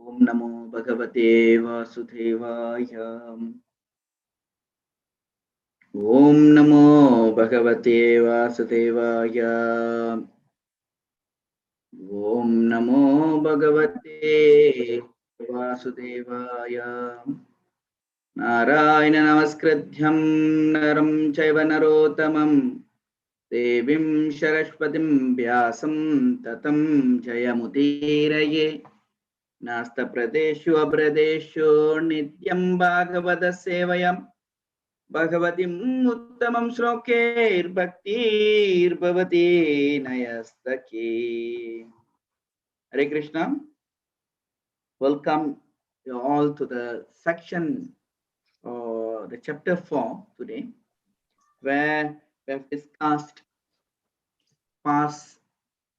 Om Namo Bhagavate Vasudevaya. Om Namo Bhagavate Vasudevaya. Om Namo Bhagavate Vasudevaya. Narayana Namaskrityam Naram Chaiva Narottamam Devim Saraswatim Vyasam Tatam Jayamutiraye. Nasta Pradeshu Abradeshu Nityam Bhagavata Sevayam Bhagavatim Uttamam Shlokir Bhaktir Bhavati Nayastaki. Hare Krishna. Welcome you all to the section or the chapter 4 today, where we have discussed past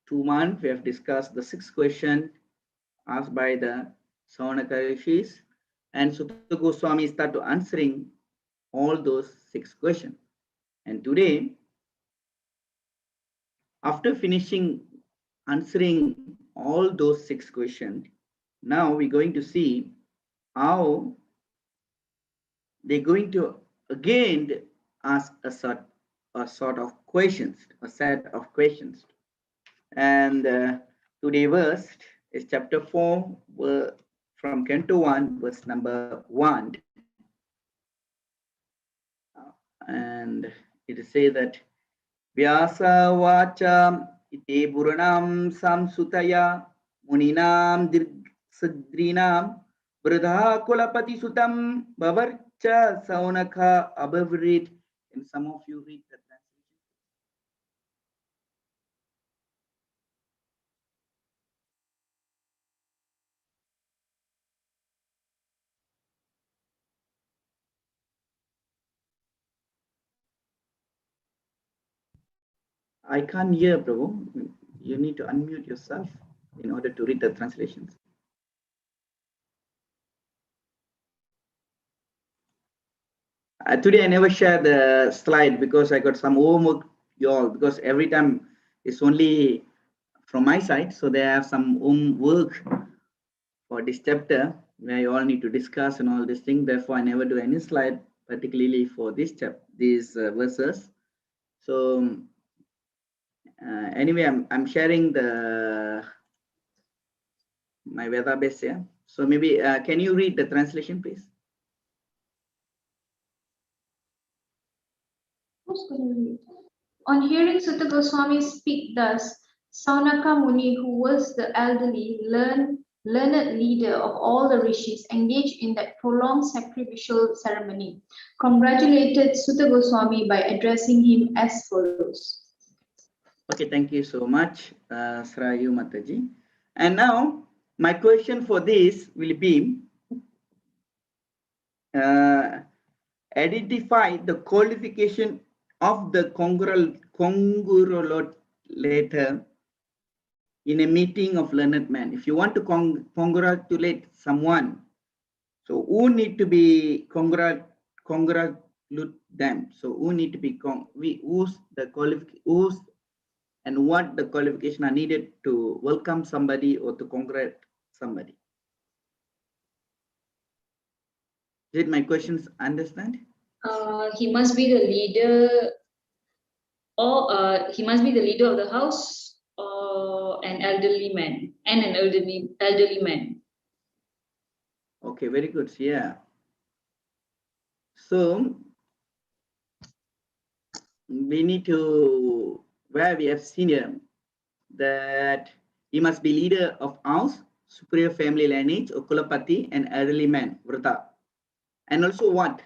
2 months. We have discussed the 6th question asked by the Saunaka Rishis, and Sutta Goswami started answering all those 6 questions. And today, after finishing answering all those 6 questions, now we're going to see how they're going to again ask a sort of questions, a set of questions. And today verse is chapter 4 from canto 1, verse number 1. And it says that Vyasa Vacha ite Buranam Samsutaya Muninam Sadrinam Vridha Kulapati Sutam Bavarcha Saunaka Abhavrit. Can some of you read the translation? I can't hear, Prabhu. You need to unmute yourself in order to read the translations. Today I never share the slide because I got some homework, y'all, because every time it's only from my side, so they have some homework for this chapter where you all need to discuss and all these things. Therefore, I never do any slide, particularly for this these verses. So anyway, I'm sharing my database here. So maybe can you read the translation, please? On hearing Sutta Goswami speak thus, Saunaka Muni, who was the elderly, learned leader of all the rishis engaged in that prolonged sacrificial ceremony, congratulated Sutta Goswami by addressing him as follows. Okay, thank you so much, Srayu Mataji. And now, my question for this will be, identify the qualification of the congratulator in a meeting of learned men. If you want to congratulate someone, so who need to be congratulate them? So who need to be who's the qualification, and what the qualification are needed to welcome somebody or to congratulate somebody? Did my questions understand? He must be the leader, or he must be the leader of the house, or an elderly man, and an elderly man. Okay, very good. Yeah. So we need to, where we have seen here that he must be leader of house, superior family lineage, or kulapati, and elderly man, vrata. And also what?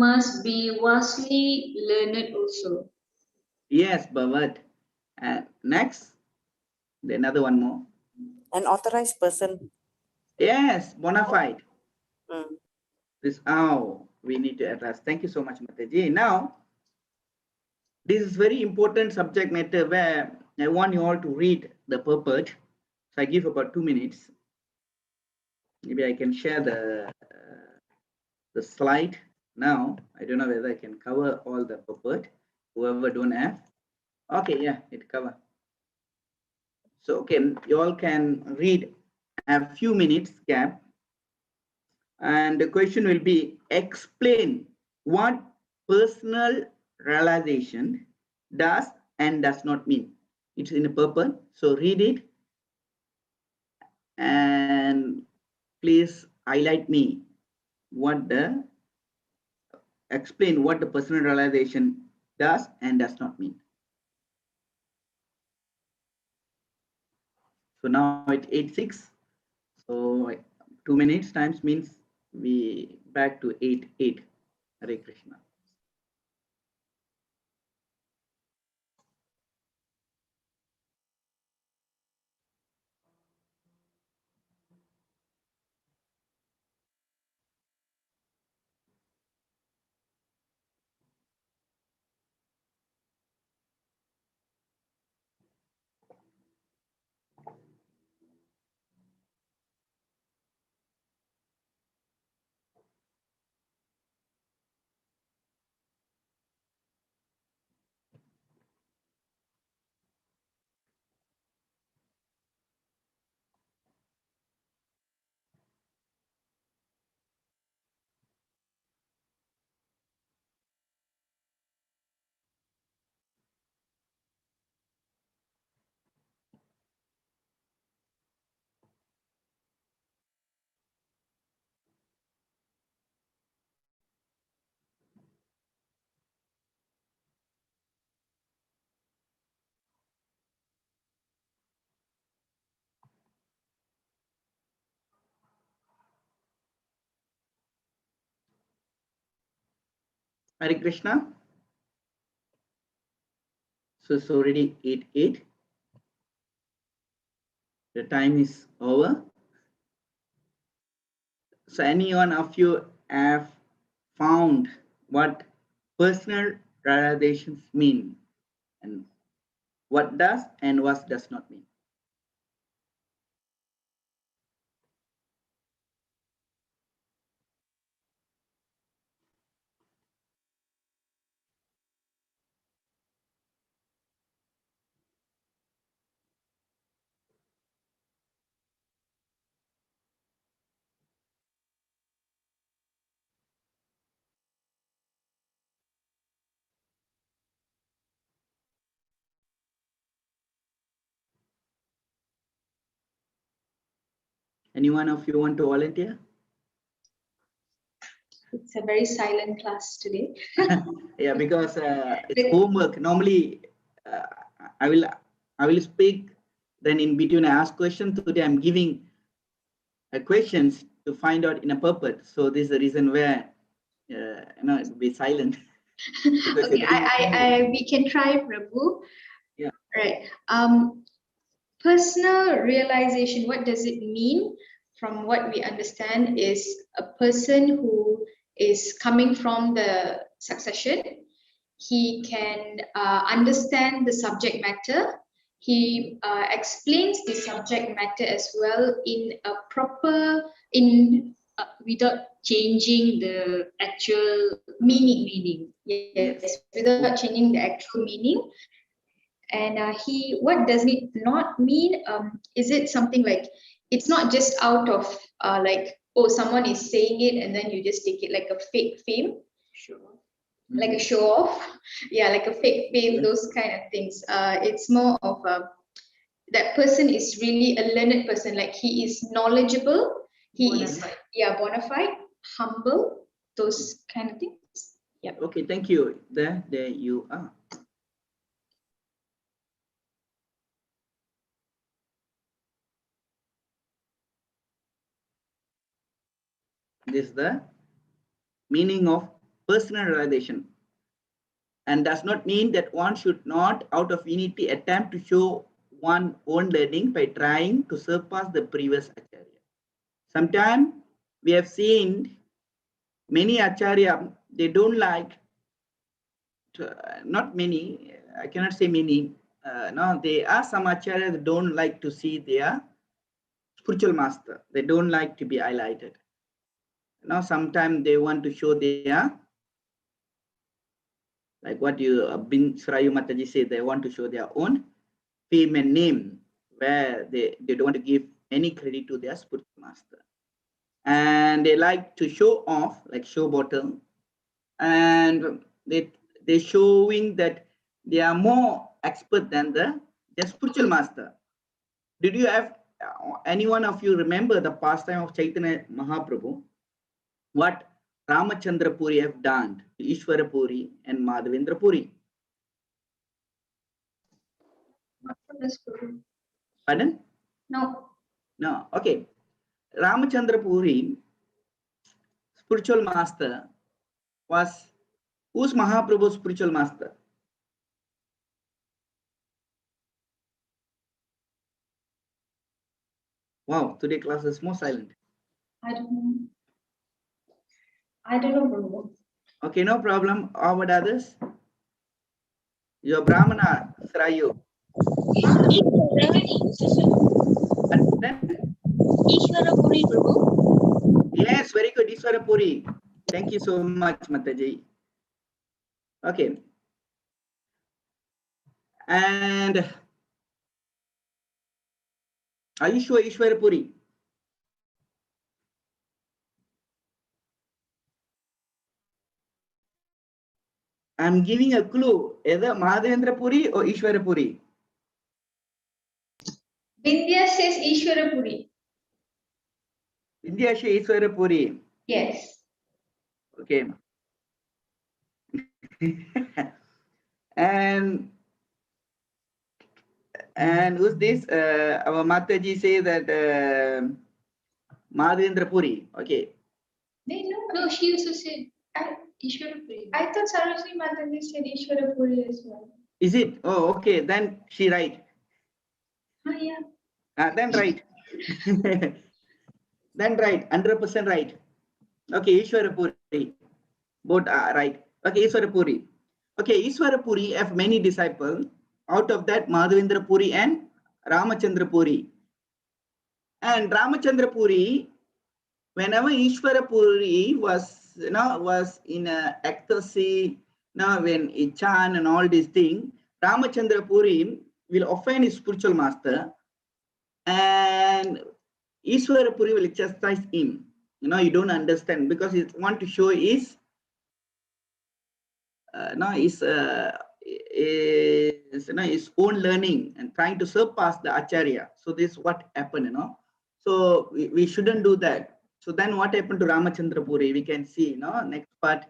Must be vastly learned also. Yes, but what? And next, another one more. An authorized person. Yes, bona fide. Mm. This is how we need to address. Thank you so much, Mataji. Now, this is very important subject matter where I want you all to read the purport. So I give about 2 minutes. Maybe I can share the slide now. I don't know whether I can cover all the purport. Whoever don't have. Okay, yeah, it cover. So, okay, you all can read a few minutes gap. And the question will be, explain what personal realization does and does not mean. It's in a purple, so read it and please highlight me what the, explain what the personal realization does and does not mean. So now it's 8:06. So 2 minutes times means we back to 8:08. Hare Krishna. Hare Krishna. So it's already 8:08. The time is over. So any one of you have found what personal realizations mean and what does and what does not mean? Any one of you want to volunteer? It's a very silent class today. Yeah, because it's homework. Normally, I will speak. Then in between, I ask questions. Today, I'm giving questions to find out in a purpose. So this is the reason where it will be silent. Okay, we can try, Prabhu. Yeah. Right. Personal realization, what does it mean? From what we understand is a person who is coming from the succession. He can understand the subject matter. He explains the subject matter as well in a proper, without changing the actual meaning. Yes, without changing the actual meaning. And what does it not mean? Is it something like, it's not just out of like, oh, someone is saying it and then you just take it like a fake fame, like a show off, yeah, like a fake fame, those kind of things. It's more of that person is really a learned person, like he is knowledgeable, he is bona fide, humble, those kind of things. Yeah. Okay, thank you. There you are. This is the meaning of personal realization, and does not mean that one should not, out of unity, attempt to show one own learning by trying to surpass the previous acharya. Sometimes we have seen many acharya, they don't like to, not many, I cannot say many. No, there are some acharya that don't like to see their spiritual master. They don't like to be highlighted. Now, sometimes they want to show their, like what you Bin Srayu Mataji said, they want to show their own fame and name. where they don't want to give any credit to their spiritual master. And they like to show off, like show bottle, and they're showing that they are more expert than their spiritual master. Did you have any one of you remember the pastime of Chaitanya Mahaprabhu? What Ramachandra Puri have done to Ishwara Puri and Madhavendra Puri? Not for this Guru. Pardon? No. No. Okay. Ramachandra Puri, spiritual master, was who's Mahaprabhu's spiritual master? Wow, today class is more silent. I don't know. I don't know, Guru. Okay, no problem. How about others? Your Brahmana, Srayu. Ishwara Puri, Prabhu. Yes, very good. Ishwara Puri. Thank you so much, Mataji. Okay. And are you sure Ishwara Puri? I'm giving a clue. Either Madhavendra Puri or Ishwara Puri. Vindhya says Ishwara Puri. India Ishwara Puri. Yes. Okay. and who's this? Our Mataji say that Madhavendra Puri. Okay. No, she used to say Ishwara Puri. I thought Sarojini Mataji said Ishwara Puri as well. Is it? Oh, okay. Then she right. Oh, yeah. Then right. Then right. 100% right. Okay, Ishwara Puri. Both are right. Okay, Ishwara Puri. Okay, Ishwara Puri have many disciples. Out of that, Madhavendra Puri and Ramachandra Puri. And Ramachandra Puri, whenever Ishwara Puri was, was in a ecstasy, when he chant and all these things, Ramachandra Puri will offend his spiritual master, and Ishwara Puri will chastise him. You don't understand, because he want to show his his own learning and trying to surpass the acharya. So this is what happened. So we shouldn't do that. So then what happened to Ramachandra Puri? We can see, next part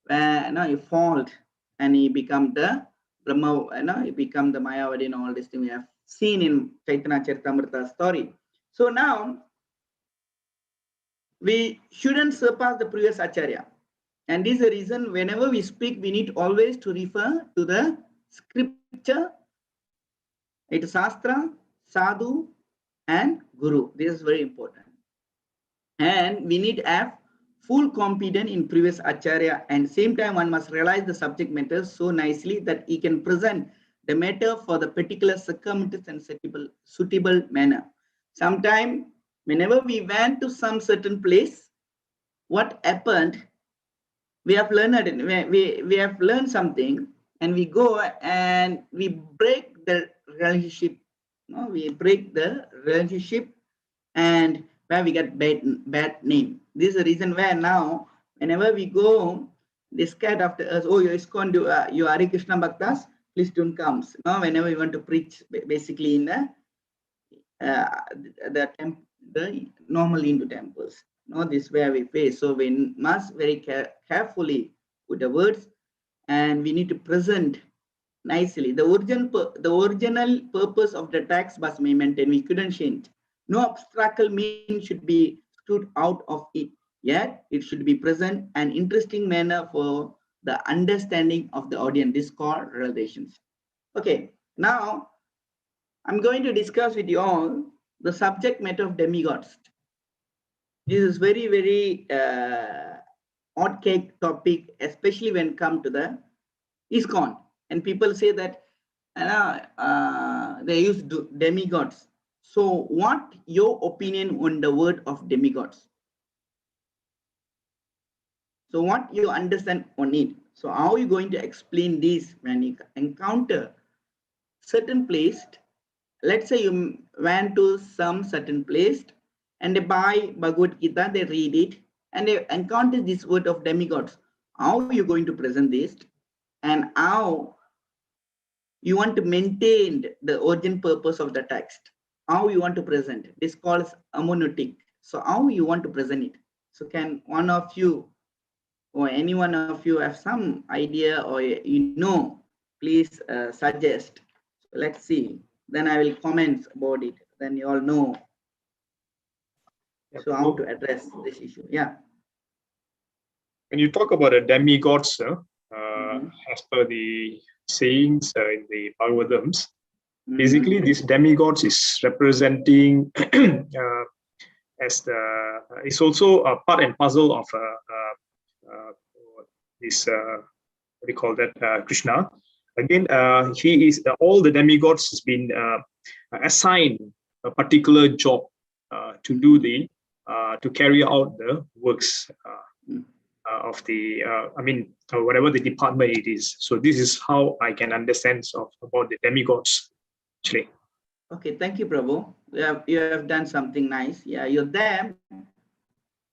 where he failed and he become the Brahma, he become the Mayavadi and all this thing we have seen in Chaitanya Charitamrita story. So now we shouldn't surpass the previous acharya. And this is the reason whenever we speak, we need always to refer to the scripture, it is Shastra, Sadhu, and Guru. This is very important. And we need to have full confidence in previous acharya, and same time one must realize the subject matter so nicely that he can present the matter for the particular circumstance and suitable manner. Sometime whenever we went to some certain place, what happened, we have learned we have learned something, and we go and we break the relationship. We break the relationship, and where we get bad name. This is the reason where now whenever we go, they scared after us. Oh, you're ISKCON, you Hare Krishna Bhaktas, please don't come. Whenever we want to preach, basically in the normal Hindu temples. This is where we face. So we must very carefully put the words, and we need to present nicely. The original purpose of the text must be maintained. We couldn't change. No abstract meaning should be stood out of it. Yet it should be present an interesting manner for the understanding of the audience. This is called relations. Okay, now I'm going to discuss with you all the subject matter of demigods. This is very, very odd cake topic, especially when it comes to the ISKCON. And people say that they use demigods. So what your opinion on the word of demigods? So what you understand on it? So how are you going to explain this when you encounter certain place let's say you went to some certain place and they buy Bhagavad Gita, they read it, and they encounter this word of demigods. How are you going to present this? And how you want to maintain the origin purpose of the text? How you want to present? This calls hermeneutic. So how you want to present it? So can one of you or any one of you have some idea or please suggest. So let's see. Then I will comment about it. Then you all know. So how to address this issue? Yeah. When you talk about the demigods, Mhm. as per the sayings in the bhagavatams, Mhm. basically these demigods is representing as the it's also a part and puzzle of this what do you call that, Krishna. Again, he is all the demigods has been assigned a particular job to do the to carry out the works of the whatever the department it is. So this is how I can understand about the demigods actually. Okay, thank you, Prabhu. You have done something nice. Yeah, you're there.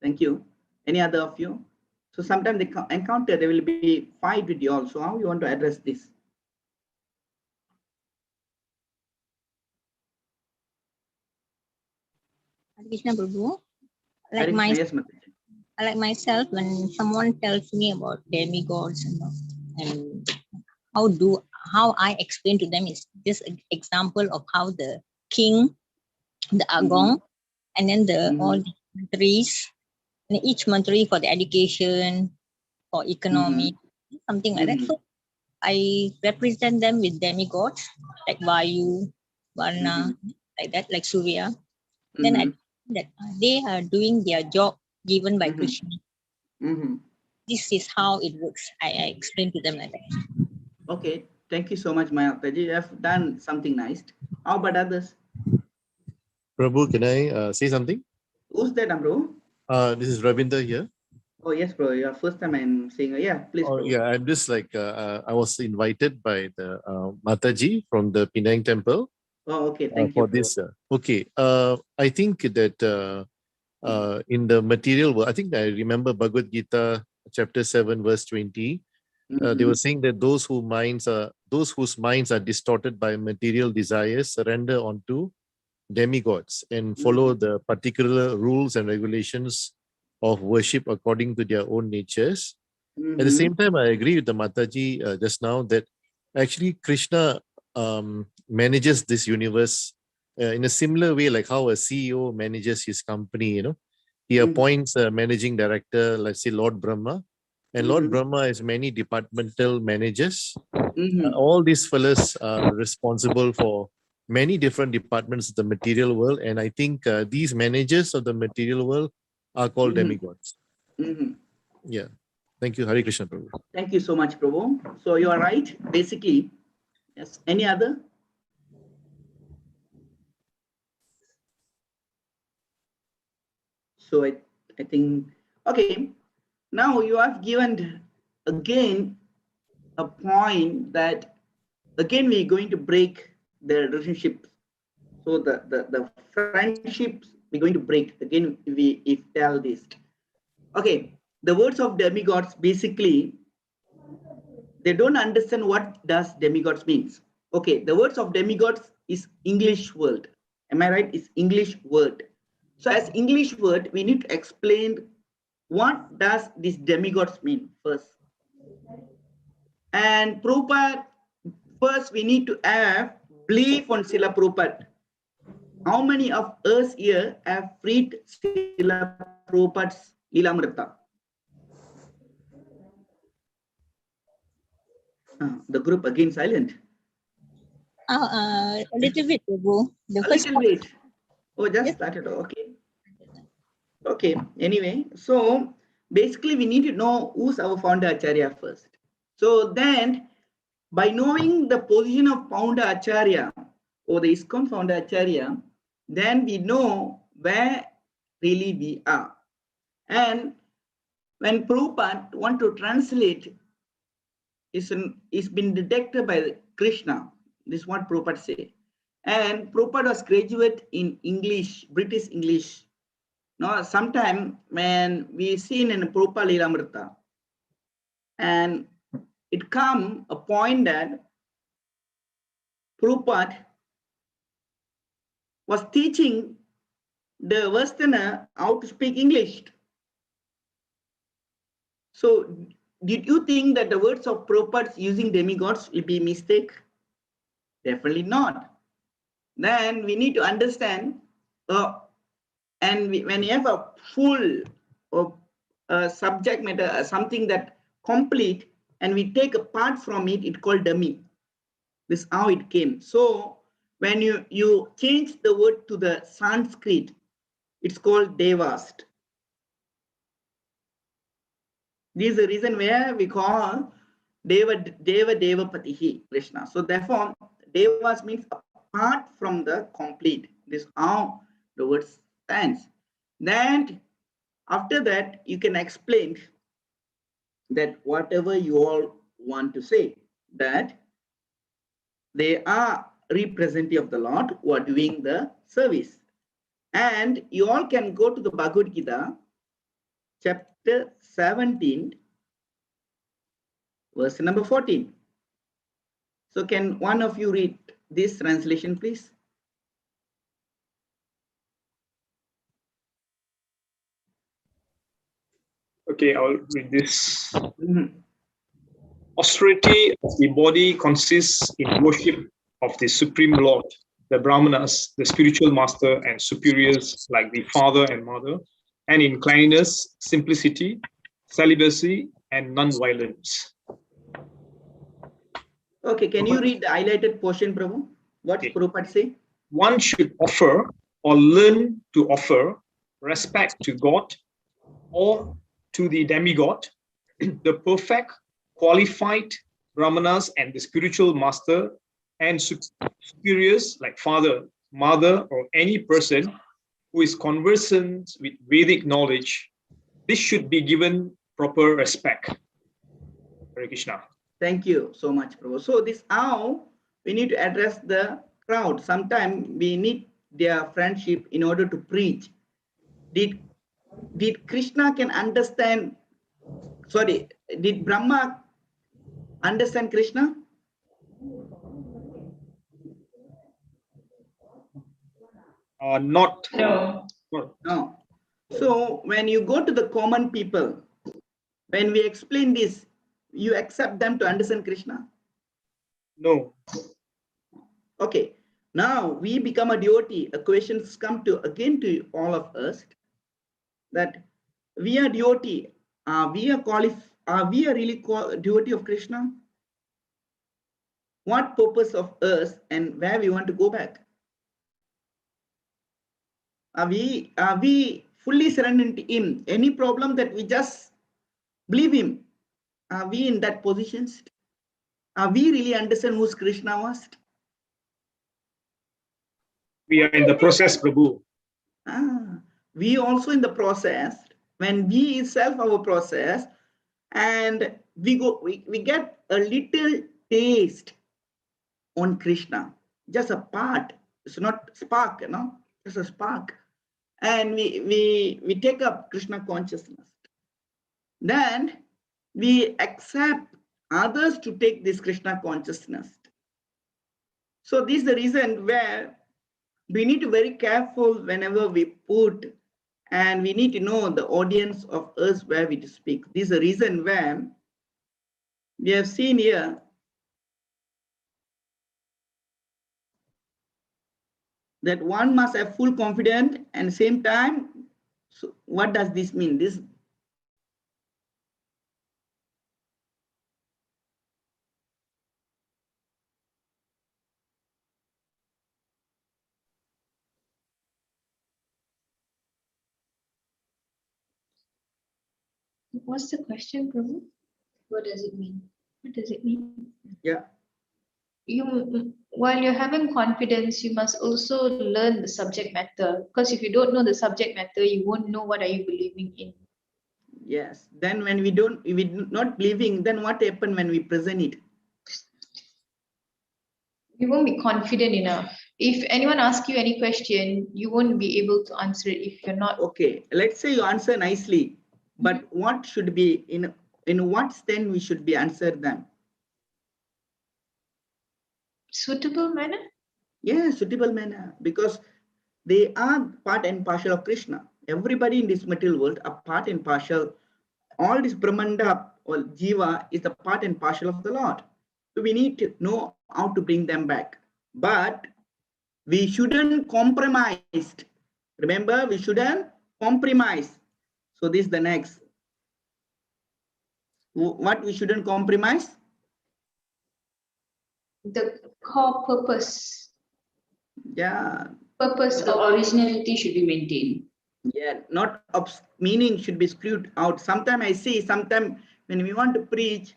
Thank you. Any other of you? So sometimes they encounter, there will be fight with you also. How you want to address this? Krishna Prabhu, Hare Krishna, yes, Mataji. like myself, when someone tells me about demigods and how I explain to them is this example of how the king, the agong, and then all the mantris, and each mantri for the education, for economy, something like that. So I represent them with demigods like Vayu, Varna, like that, like Surya. Then I that they are doing their job given by Krishna. This is how it works. I explain to them like that. Okay, thank you so much, Mataji. You have done something nice. How about others? Prabhu, can I say something? Who's that, bro? This is Ravinder here. Oh, yes, bro. Your first time I'm saying, yeah, please, bro. Yeah, I'm just like, I was invited by the Mataji from the Penang temple. Oh, okay. Thank you, for bro. this. Okay. I think that in the material world, I think I remember Bhagavad Gita chapter 7 verse 20. They were saying that those whose minds are distorted by material desires surrender onto demigods and follow the particular rules and regulations of worship according to their own natures. At the same time, I agree with the Mataji just now that actually Krishna manages this universe in a similar way, like how a CEO manages his company. He appoints a managing director, let's say Lord Brahma, and Lord Brahma has many departmental managers. All these fellows are responsible for many different departments of the material world, and I think these managers of the material world are called demigods. Yeah. Thank you, Hare Krishna Prabhu. Thank you so much, Prabhu. So you are right, basically. Yes. Any other? So I think, okay. Now you have given again a point that again we're going to break the relationship. So the friendships we're going to break again if tell this. Okay, the words of demigods basically they don't understand what does demigods means. Okay, the words of demigods is English word. Am I right? It's English word. So as English word, we need to explain what does this demigods mean first. And Prabhupada, first we need to have belief on Srila Prabhupada. How many of us here have read Srila Prabhupada's Lilamrita? The group again silent. A little bit, Prabhu. The A first little bit. Oh, just started. Okay. Okay. Anyway, so basically we need to know who's our founder Acharya first. So then by knowing the position of founder Acharya or the ISKCON founder Acharya, then we know where really we are. And when Prabhupada want to translate, it's been detected by Krishna. This is what Prabhupada say. And Prabhupada was graduate in English, British English. Now, sometime when we seen in Prabhupada Lilamrita, and it come a point that Prabhupada was teaching the Westerner how to speak English. So did you think that the words of Prabhupada using demigods will be mistake? Definitely not. Then we need to understand, when we have a full subject matter, something that complete, and we take a part from it, it's called dummy. This is how it came. So when you change the word to the Sanskrit, it's called devast. This is the reason where we call Devapatihi Krishna. So therefore, devas means apart from the complete. This is how the word stands. Then after that, you can explain that whatever you all want to say, that they are representative of the Lord who are doing the service. And you all can go to the Bhagavad Gita, chapter 17, verse number 14. So can one of you read this translation, please? Okay, I'll read this. Mhm. Austerity of the body consists in worship of the Supreme Lord, the Brahmanas, the spiritual master, and superiors like the father and mother, and in cleanliness, simplicity, celibacy, and non-violence. Okay, can you read the highlighted portion, Prabhu? What Okay. Prabhupada say? One should offer or learn to offer respect to God or to the demigod, the perfect, qualified Brahmanas and the spiritual master and superiors like father, mother, or any person who is conversant with Vedic knowledge. This should be given proper respect. Hare Krishna. Thank you so much, Prabhu. So this how we need to address the crowd. Sometimes we need their friendship in order to preach. Did Krishna can understand? Sorry, did Brahma understand Krishna? Not. No. No. So when you go to the common people, when we explain this, you accept them to understand Krishna? No. Okay. Now we become a devotee. A questions come to again to all of us that we are devotee. Are we a really devotee of Krishna? What purpose of us and where we want to go back? Are we fully surrendered to him? Any problem that we just believe him? Are we in that position? Are we really understand who's Krishna was? We are in the process, Prabhu. We also in the process. When we itself our process, and we get a little taste on Krishna, just a part. It's not spark, just a spark. And we take up Krishna consciousness. Then we accept others to take this Krishna consciousness. So this is the reason where we need to be very careful whenever we put, and we need to know the audience of us where we to speak. This is the reason where we have seen here that one must have full confidence and same time. So what does this mean? This What's the question, Prabhu? What does it mean? What does it mean? yeah. While you're having confidence, you must also learn the subject matter. Because if you don't know the subject matter, you won't know what are you believing in. Yes. Then when we not believing, then what happen when we present it? You won't be confident enough. if anyone asks you any question, you won't be able to answer it if you're not Okay, let's say you answer nicely, but what should be in what stand we should be answer them? suitable manner. Yeah, suitable manner, because they are part and partial of Krishna. Everybody in this material world are part and partial. All this Brahmanda or Jiva is the part and partial of the Lord. So we need to know how to bring them back. But we shouldn't compromise. Remember, we shouldn't compromise. So this is the next. What we shouldn't compromise? The core purpose. Yeah. Purpose The of originality should be maintained. Yeah, not meaning should be screwed out. Sometimes I see, sometimes when we want to preach,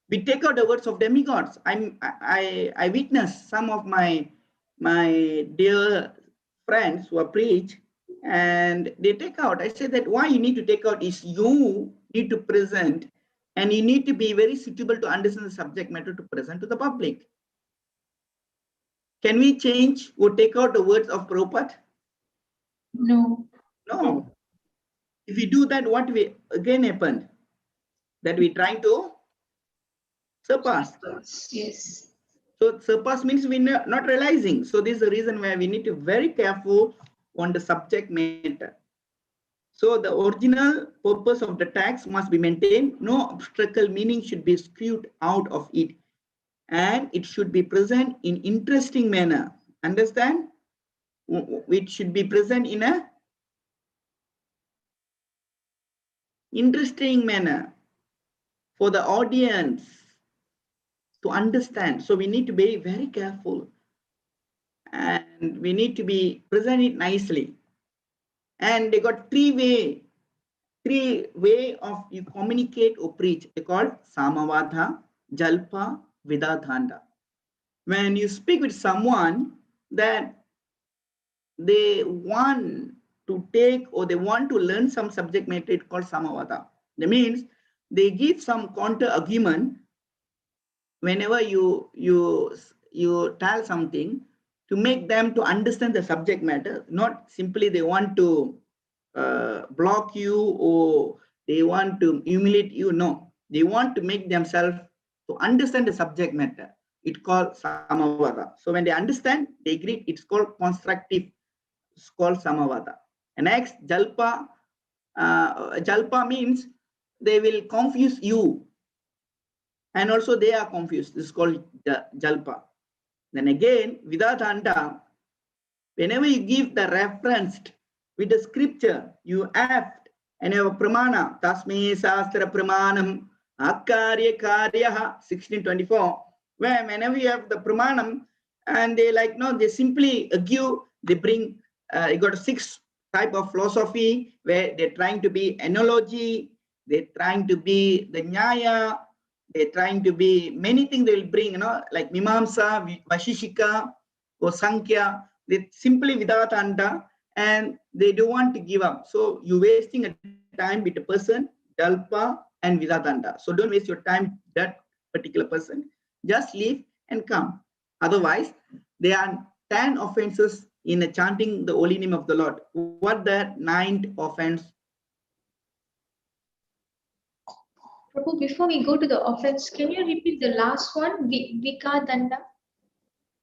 we take out the words of demigods. I witness some of my dear friends who are preach, and they take out. I say that why you need to take out is you need to present, and you need to be very suitable to understand the subject matter to present to the public. Can we change or take out the words of Prabhupada? no. No. If we do that, what we again happened? That we trying to surpass. Yes. So surpass means we not realizing. So this is the reason why we need to be very careful on the subject matter. So the original purpose of the text must be maintained. No obstacle meaning should be screwed out of it. And it should be present in interesting manner. Understand? It should be present in a interesting manner for the audience to understand. So we need to be very careful, and we need to be present it nicely. And they got three way of you communicate or preach. They called samavada, jalpa, vidadhanda. When you speak with someone that they want to take or they want to learn some subject matter, it's called samavada. That means they give some counter argument whenever you tell something to make them to understand the subject matter, not simply they want to block you or they want to humiliate you. No, they want to make themselves to understand the subject matter. It's called samavada. So when they understand, they agree. It's called constructive. It's called samavada. And next, jalpa. Jalpa means they will confuse you, and also they are confused. This is called jalpa. Then again, vidadhanda, whenever you give the reference with the scripture, you have and have a pramana, tasme sastra pramanam, akarya karyaha, 1624, where whenever you have the pramanam, and they like, no, they simply argue, they bring, you got 6 type of philosophy where they're trying to be analogy, they're trying to be the nyaya, they're trying to be many things they will bring, like Mimamsa, Vashishika, or Sankhya. They simply vidadhanda, and they don't want to give up. So you're wasting a time with a person, jalpa and vidadhanda. So don't waste your time that particular person. Just leave and come. Otherwise, there are 10 offenses in chanting the holy name of the Lord. What the 9th offense? Prabhu, before we go to the offense, can you repeat the last one? Vikadanda?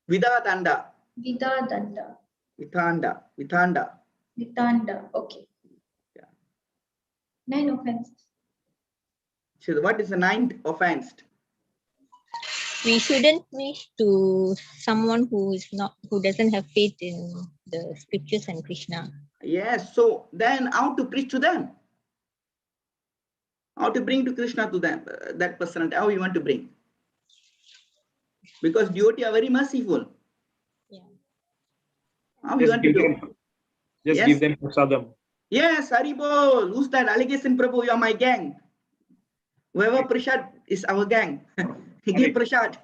Vidadhanda. Vidadanda. Vithanda. Vitanda. Okay. Yeah. 9 offenses. So what is the 9th offense? We shouldn't preach to someone who doesn't have faith in the scriptures and Krishna. Yes. So then how to preach to them? How to bring to Krishna to them, that person, how you want to bring? Because devotees are very merciful. Yeah. How you want to do? Just Yes. give them prasadam. Yes, Haribol. Who's that? Allegation Prabhu, you are my gang. Whoever prashad is our gang. Give prashad.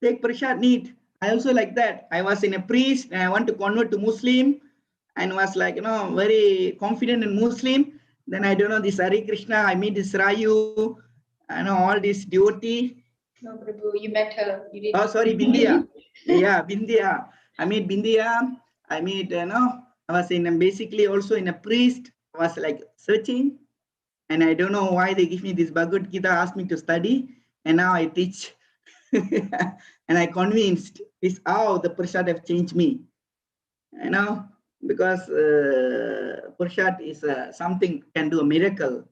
Take prashad, neat. I also like that. I was in a priest and I want to convert to Muslim and was like, very confident in Muslim. Then I don't know this Hare Krishna, I meet this Rayu, I know all this devotee. No, Prabhu, you met her. You didn't. Oh, sorry, Bindia. Yeah, Bindia. I made Bindiya. I made, I was basically also in a priest. I was like searching. And I don't know why they give me this Bhagavad Gita, asked me to study. And now I teach. And I convinced this how the Prasad have changed me. Because Prasad is something can do a miracle.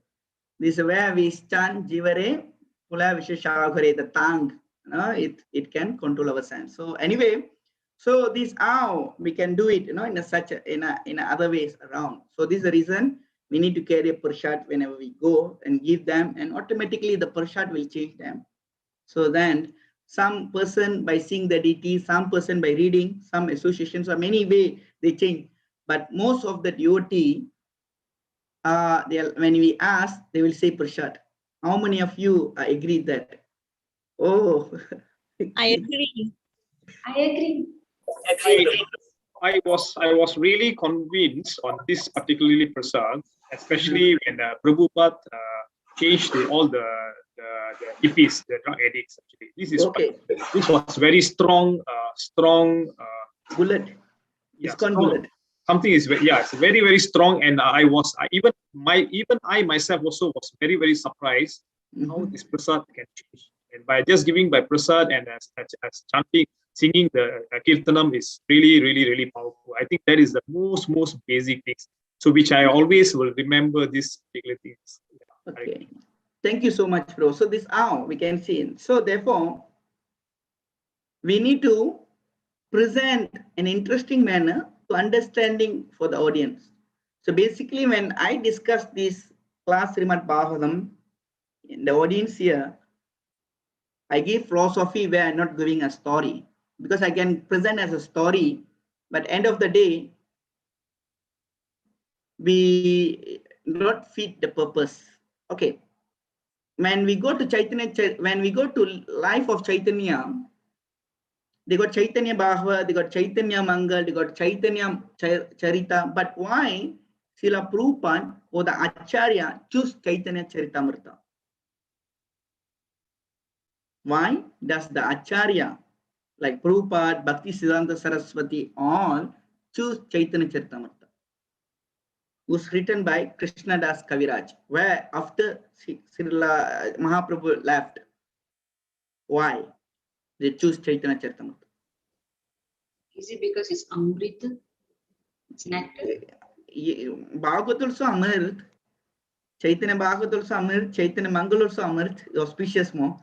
This is where we stand Jivare Pula Visheshavare, the tongue. It can control our sense. So anyway, so this how we can do it, in other ways around. So this is the reason we need to carry a prasad whenever we go and give them, and automatically the prasad will change them. So then some person by seeing the deity, some person by reading, some associations, or many way they change. But most of the devotee, when we ask, they will say prasad. How many of you agree that? Oh, I agree. I agree. I was really convinced on this particularly Prasad, especially when Prabhupada changed all the hippies, the drug addicts. Actually, okay. This was very strong, Bullet. Yeah, ISKCON bullet. Something is it's very very strong, and even I myself also was very very surprised how this Prasad can change. And by just giving by Prasad and as chanting, singing the Kirtanam is really, really, really powerful. I think that is the most basic things. So which I always will remember these particular things. Yeah, okay. Thank you so much, bro. So this how we can see. So therefore, we need to present an interesting manner to understanding for the audience. So basically, when I discuss this class Srimad Bhagavatam in the audience here, I give philosophy where I'm not giving a story, because I can present as a story, but end of the day, we not fit the purpose. Okay. When we go to Chaitanya, when we go to life of Chaitanya, they got Chaitanya Bhagavad, they got Chaitanya Mangal, they got Chaitanya Charita, but why Srila Prabhupada or the Acharya choose Chaitanya Charitamrita? Why does the Acharya like Prabhupada, Bhakti Siddhanta Saraswati all choose Chaitanya Charitamrita? Was written by Krishna Das Kaviraj, where after Srila Mahaprabhu left, why they choose Chaitanya Charitamrita? Is it because it's Amrita? It's nectar? Bhagavad also Amrit, Chaitanya Bhagavad also Amrit, Chaitanya Mangal also Amrit, auspicious more.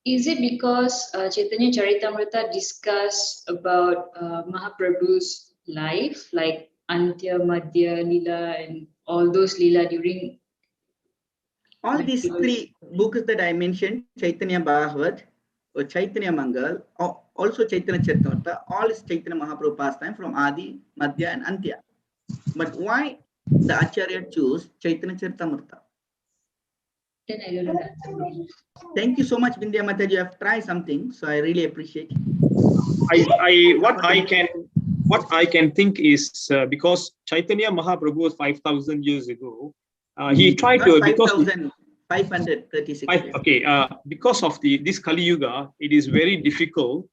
Is it because Chaitanya Charitamrita discuss about Mahaprabhu's life, like Antya, Madhya, Lila, and all those Lila during all these three books that I mentioned, Chaitanya Bhagavad or Chaitanya Mangal, also Chaitanya Charitamrita, all is Chaitanya Mahaprabhu pastime from Adi, Madhya, and Antya. But why the Acharya choose Chaitanya Charitamrita? Then I don't know the answer. Thank you so much, Vindhya Mataji. You have tried something, so I really appreciate. What I can think is because Chaitanya Mahaprabhu 5,000 years ago, he tried Not to 5,536 years. Okay, because of this Kali Yuga, it is very difficult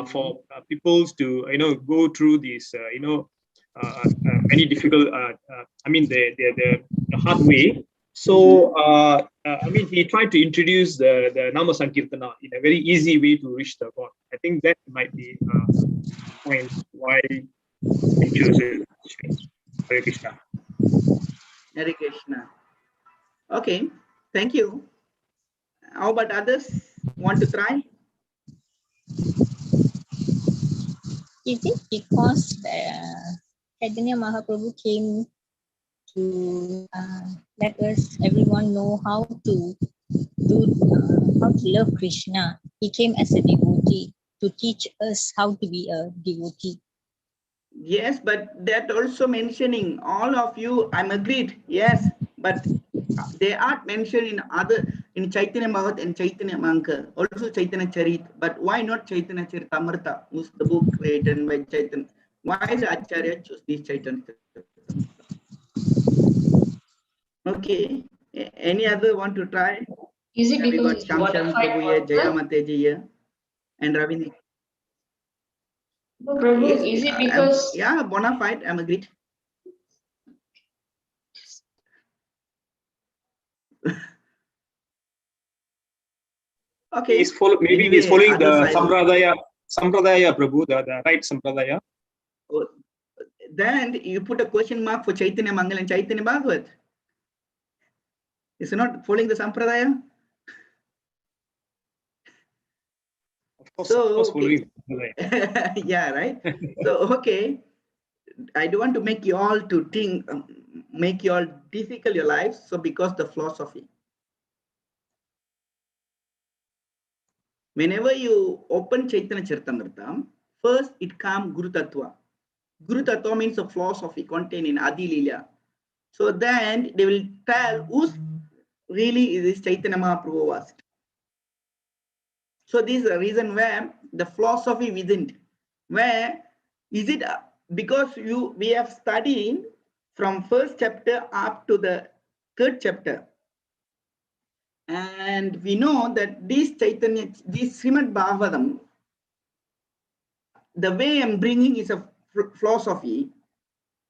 for people to go through this many difficult the hard way. So he tried to introduce the Nama Sankirtana in a very easy way to reach the God. I think that might be point why he chose it. Hare Krishna. Hare Krishna. Okay, thank you. How about others? Want to try? Is it because Chaitanya Mahaprabhu came to let us, everyone know how to love Krishna? He came as a devotee to teach us how to be a devotee. Yes, but that also mentioning all of you, I'm agreed. Yes, but they are mentioned in Chaitanya Bhagavad and Chaitanya Mangal, also Chaitanya Charit. But why not Chaitanya Charitamrita, who's the book written by Chaitanya? Why the Acharya choose this Chaitanya Charitamrita? Okay, any other want to try? Is it We because got it's Shamshan bona fide Prabhu here, water? Jaya Mateji here, and Ravini. But Prabhu, Yes, is it I'm- because yeah, bona fide, I'm agreed. Okay. Maybe he's Anyway, following others the I will. sampradaya, Prabhu, the right sampradaya. Oh, then you put a question mark for Chaitanya Mangal and Chaitanya Bhagavat. Is it not following the sampradaya? Of course, So, okay. following sampradaya. Yeah, right. So, okay. I don't want to make you all to think, make you all difficult your lives. So, because the philosophy. Whenever you open Chaitanya Charitamrita, first it comes Guru Tattva. Guru Tattva means a philosophy contained in Adi Leela. So then they will tell who's really is this Chaitanya Mahaprabhu was. So this is the reason where the philosophy within, where is it because we have studied from first chapter up to the third chapter. And we know that this Chaitanya, this Srimad Bhagavatam, the way I'm bringing is a philosophy.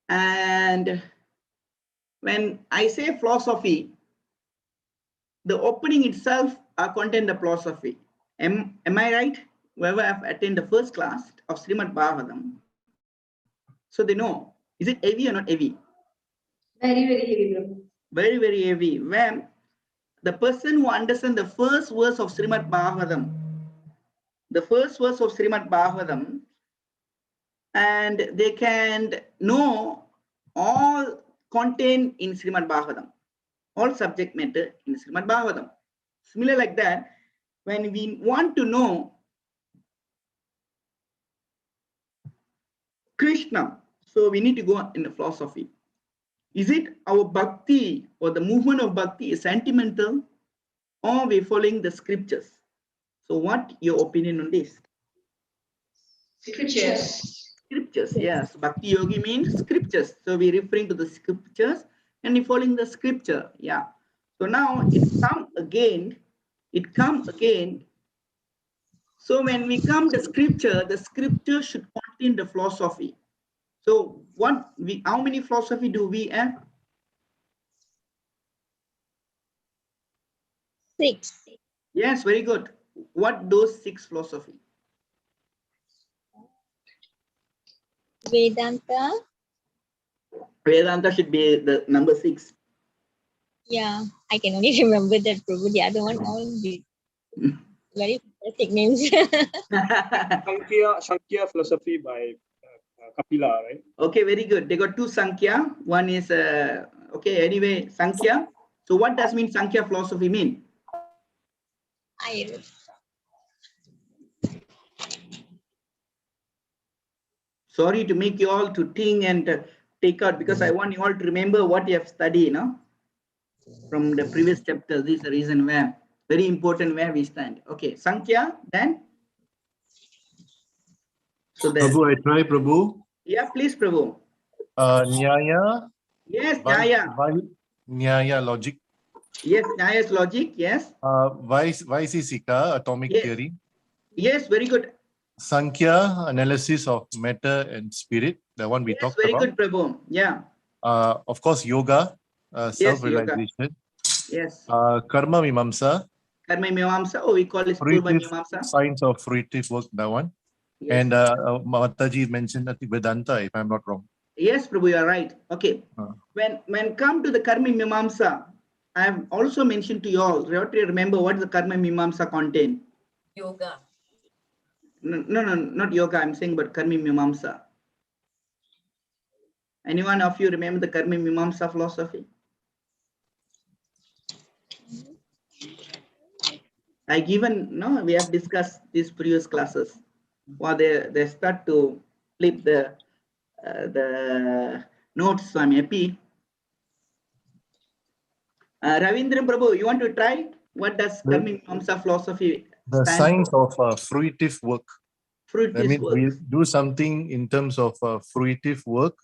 And when I say philosophy, the opening itself contains the philosophy. Am I right? Whoever have attended the first class of Srimad Bhagavatam, so they know, is it heavy or not heavy? Very, very heavy, Prabhu. Very, very heavy. When the person who understands the first verse of Srimad Bhagavatam, and they can know all content in Srimad Bhagavatam, all subject matter in Srimad Bhagavatam. Similar like that, when we want to know Krishna, so we need to go in the philosophy. Is it our bhakti or the movement of bhakti is sentimental, or we following the scriptures? So what your opinion on this? Scriptures. Scriptures, yes. Bhakti yogi means scriptures. So we're referring to the scriptures and we're following the scripture. Yeah. So now it come again. So when we come to the scripture should contain the philosophy. So how many philosophy do we have? 6. Yes, very good. What those 6 philosophy? Vedanta. Vedanta should be the number 6. Yeah, I can only remember that, Prabhu. The other one, all the very fantastic names. Sankhya philosophy by Kapila, right? Okay, very good. They got 2 Sankhya. One is, okay, anyway, Sankhya. So what does mean Sankhya philosophy mean? Sorry to make you all to think and take out, because I want you all to remember what you have studied, from the previous chapter. This is the reason where, very important where we stand. Okay, Sankhya, then? So that, Prabhu, I try, Prabhu. yeah, please, Prabhu. Nyaya. Yes, Nyaya. Nyaya, logic. Yes, Nyaya's logic, yes. Vaisesika, atomic Yes. theory. Yes, very good. Sankhya, analysis of matter and spirit, the one we Yes, talked very about. good, Prabhu. Yeah. Of course, yoga, Yes, self-realization. Yes. Karma Mimamsa, Karma Mimamsa, or we call it Purva fruitive Mimamsa. science of fruitive work, that one. Yes. And Mataji mentioned that Vedanta, if I'm not wrong. Yes, Prabhu, you are right. Okay. When come to the Karma Mimamsa, I have also mentioned to you all, you have to remember what the Karma Mimamsa contain. Yoga. No, not yoga. I'm saying about Karma Mimamsa. Anyone of you remember the Karma Mimamsa philosophy? We have discussed these previous classes. While they start to flip the notes, so I'm happy. Ravindran Prabhu, you want to try? What does Karma Mimamsa philosophy The stand science for? of fruitive work. That means we do something in terms of fruitive work,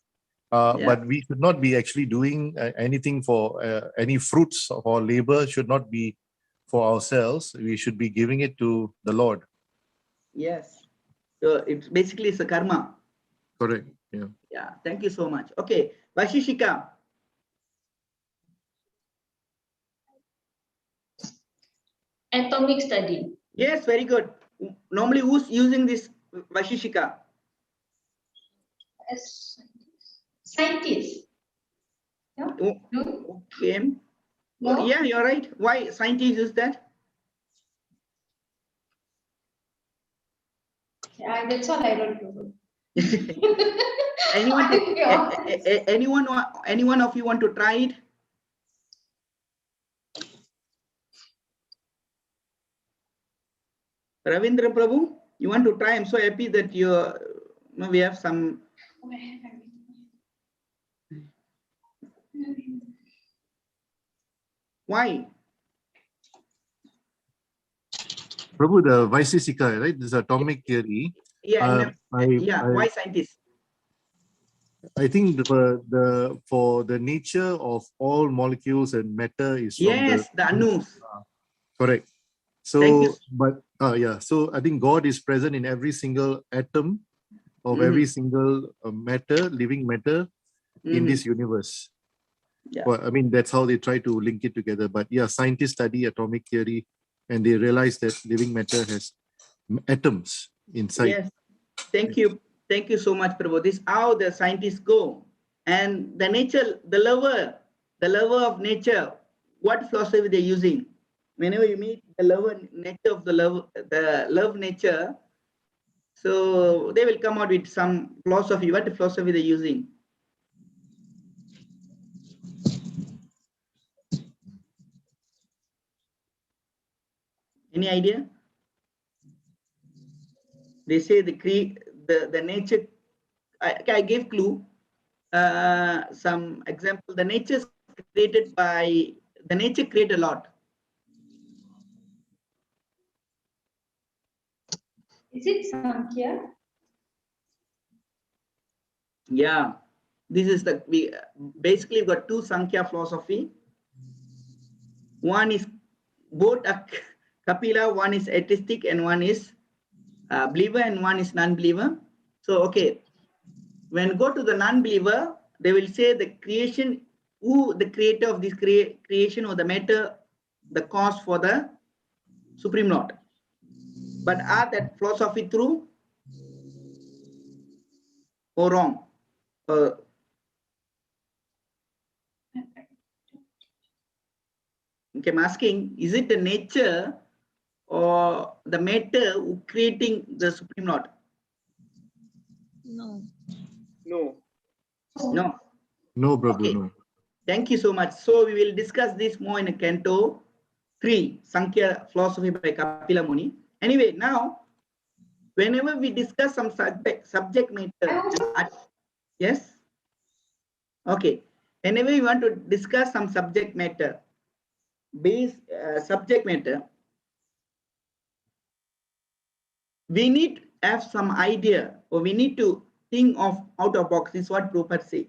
but we should not be actually doing anything for any fruits of our labor should not be for ourselves. We should be giving it to the Lord. Yes. So it's basically it's a karma. Correct. Yeah. Yeah, thank you so much. Okay, Vashishika. Atomic study. Yes, very good. Normally, who's using this Vashishika? As scientists. No? Oh, No? okay. No? Yeah, you're right. Why scientists use that? Yeah, that's all I don't know. Anyone? Yeah. Anyone of you want to try it? Ravindra Prabhu, you want to try? I'm so happy that we have some. Why? Prabhu, the Vaisesika, right? This atomic theory. Yeah, yeah. I Why scientists? I think for the nature of all molecules and matter is from Yes, the Anus. correct. Thank you. So, but yeah, so I think God is present in every single atom of every single matter, living matter in this universe. Yeah. Well, I mean, that's how they try to link it together. But yeah, scientists study atomic theory and they realize that living matter has atoms inside. Yes. Thank you. Thank you so much, Prabhu. This is how the scientists go. And the nature, the lover of nature, what philosophy they're using? Whenever you meet the lover nature of the love nature, so they will come out with some philosophy. What philosophy they're using? Any idea? They say the nature. I gave clue. Some example. The nature is created by the nature create a lot. Is it Samkhya? Yeah, this is we basically got two Sankhya philosophy. One is both Kapila, one is atheistic and one is believer and one is non-believer. So okay, when go to the non-believer, they will say the creation, who the creator of this creation or the matter, the cause for the Supreme Lord. But are that philosophy true or wrong? Okay, I'm asking, is it the nature or the matter who creating the Supreme Lord? No. No. No. No, Prabhu, Okay. no. Thank you so much. So we will discuss this more in a canto 3, Sankhya philosophy by Kapila Muni. Anyway, now, whenever we discuss some subject matter, yes? Okay. Whenever we want to discuss some subject matter, subject matter, we need to have some idea, or we need to think of out of box. This is what Prabhupada say.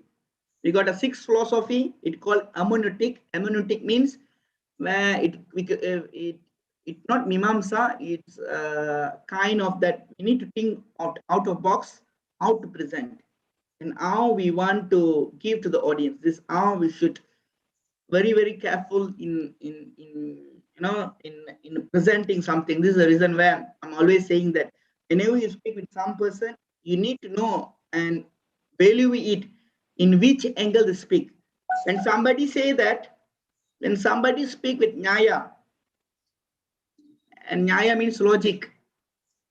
We got a 6th philosophy. It called hermeneutic. Hermeneutic means where it's not mimamsa. It's kind of that we need to think out of box how to present and how we want to give to the audience. This is how we should very careful in presenting something. This is the reason why I'm always saying that whenever you speak with some person, you need to know and value it in which angle they speak. When somebody say that, when somebody speak with nyaya, and nyaya means logic,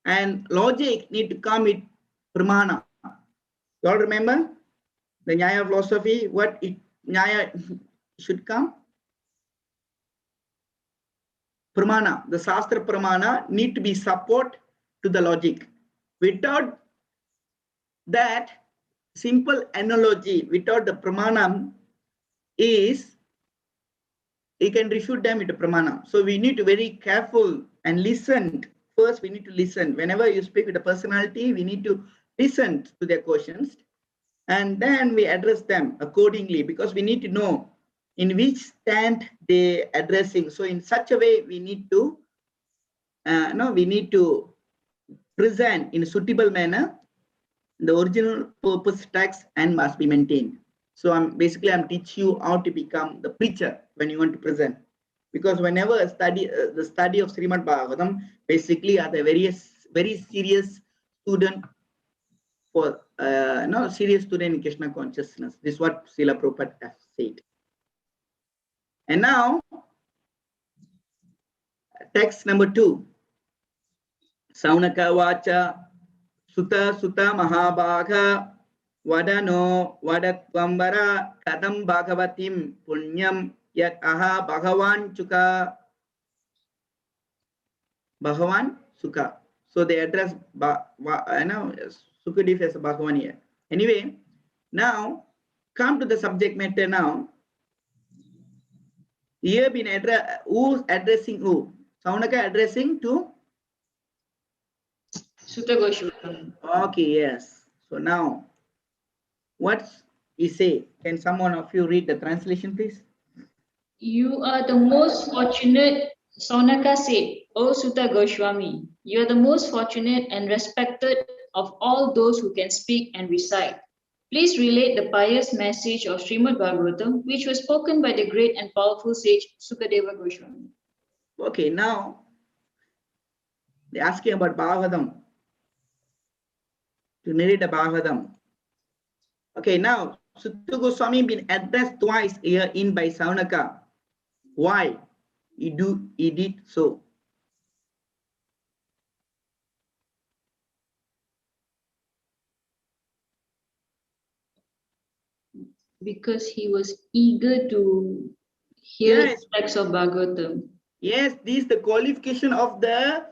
and logic need to come with pramana. You all remember the nyaya philosophy? What nyaya should come? Pramana, the Shastra Pramana need to be support to the logic. Without that simple analogy, without the Pramana is, you can refute them with the Pramana. So we need to be very careful and listen. First, we need to listen. Whenever you speak with a personality, we need to listen to their questions and then we address them accordingly because we need to know in which stand they addressing. So in such a way, we need to present in a suitable manner the original purpose, text, and must be maintained. So I'm teaching you how to become the preacher when you want to present. Because whenever I study the study of Srimad Bhagavatam, basically are the very serious student for no serious student in Krishna consciousness. This is what Srila Prabhupada has said. And now, text number 2. Saunaka Vacha Sutta Sutta Mahabhagha Vadano Vadatvambara Kadam Bhagavatim Punyam Yat Aha Bhagavan Chuka Bhagavan Sukha. So they address Sukadev as a Bhagavan here. Anyway, now come to the subject matter now. Here been who's addressing who? Saunaka addressing to Sutta Goswami. Okay, yes. So now, what he say? Can someone of you read the translation, please? You are the most fortunate, Saunaka said, O Sutta Goswami, you are the most fortunate and respected of all those who can speak and recite. Please relate the pious message of Srimad Bhagavatam, which was spoken by the great and powerful sage Sukadeva Goswami. Okay, now they're asking about Bhagavatam. To narrate the Bhagavatam. Okay, now Sutta Goswami been addressed twice here in by Saunaka. Why? He did so. Because he was eager to hear Yes. the text of Bhagavatam. Yes, this is the qualification of the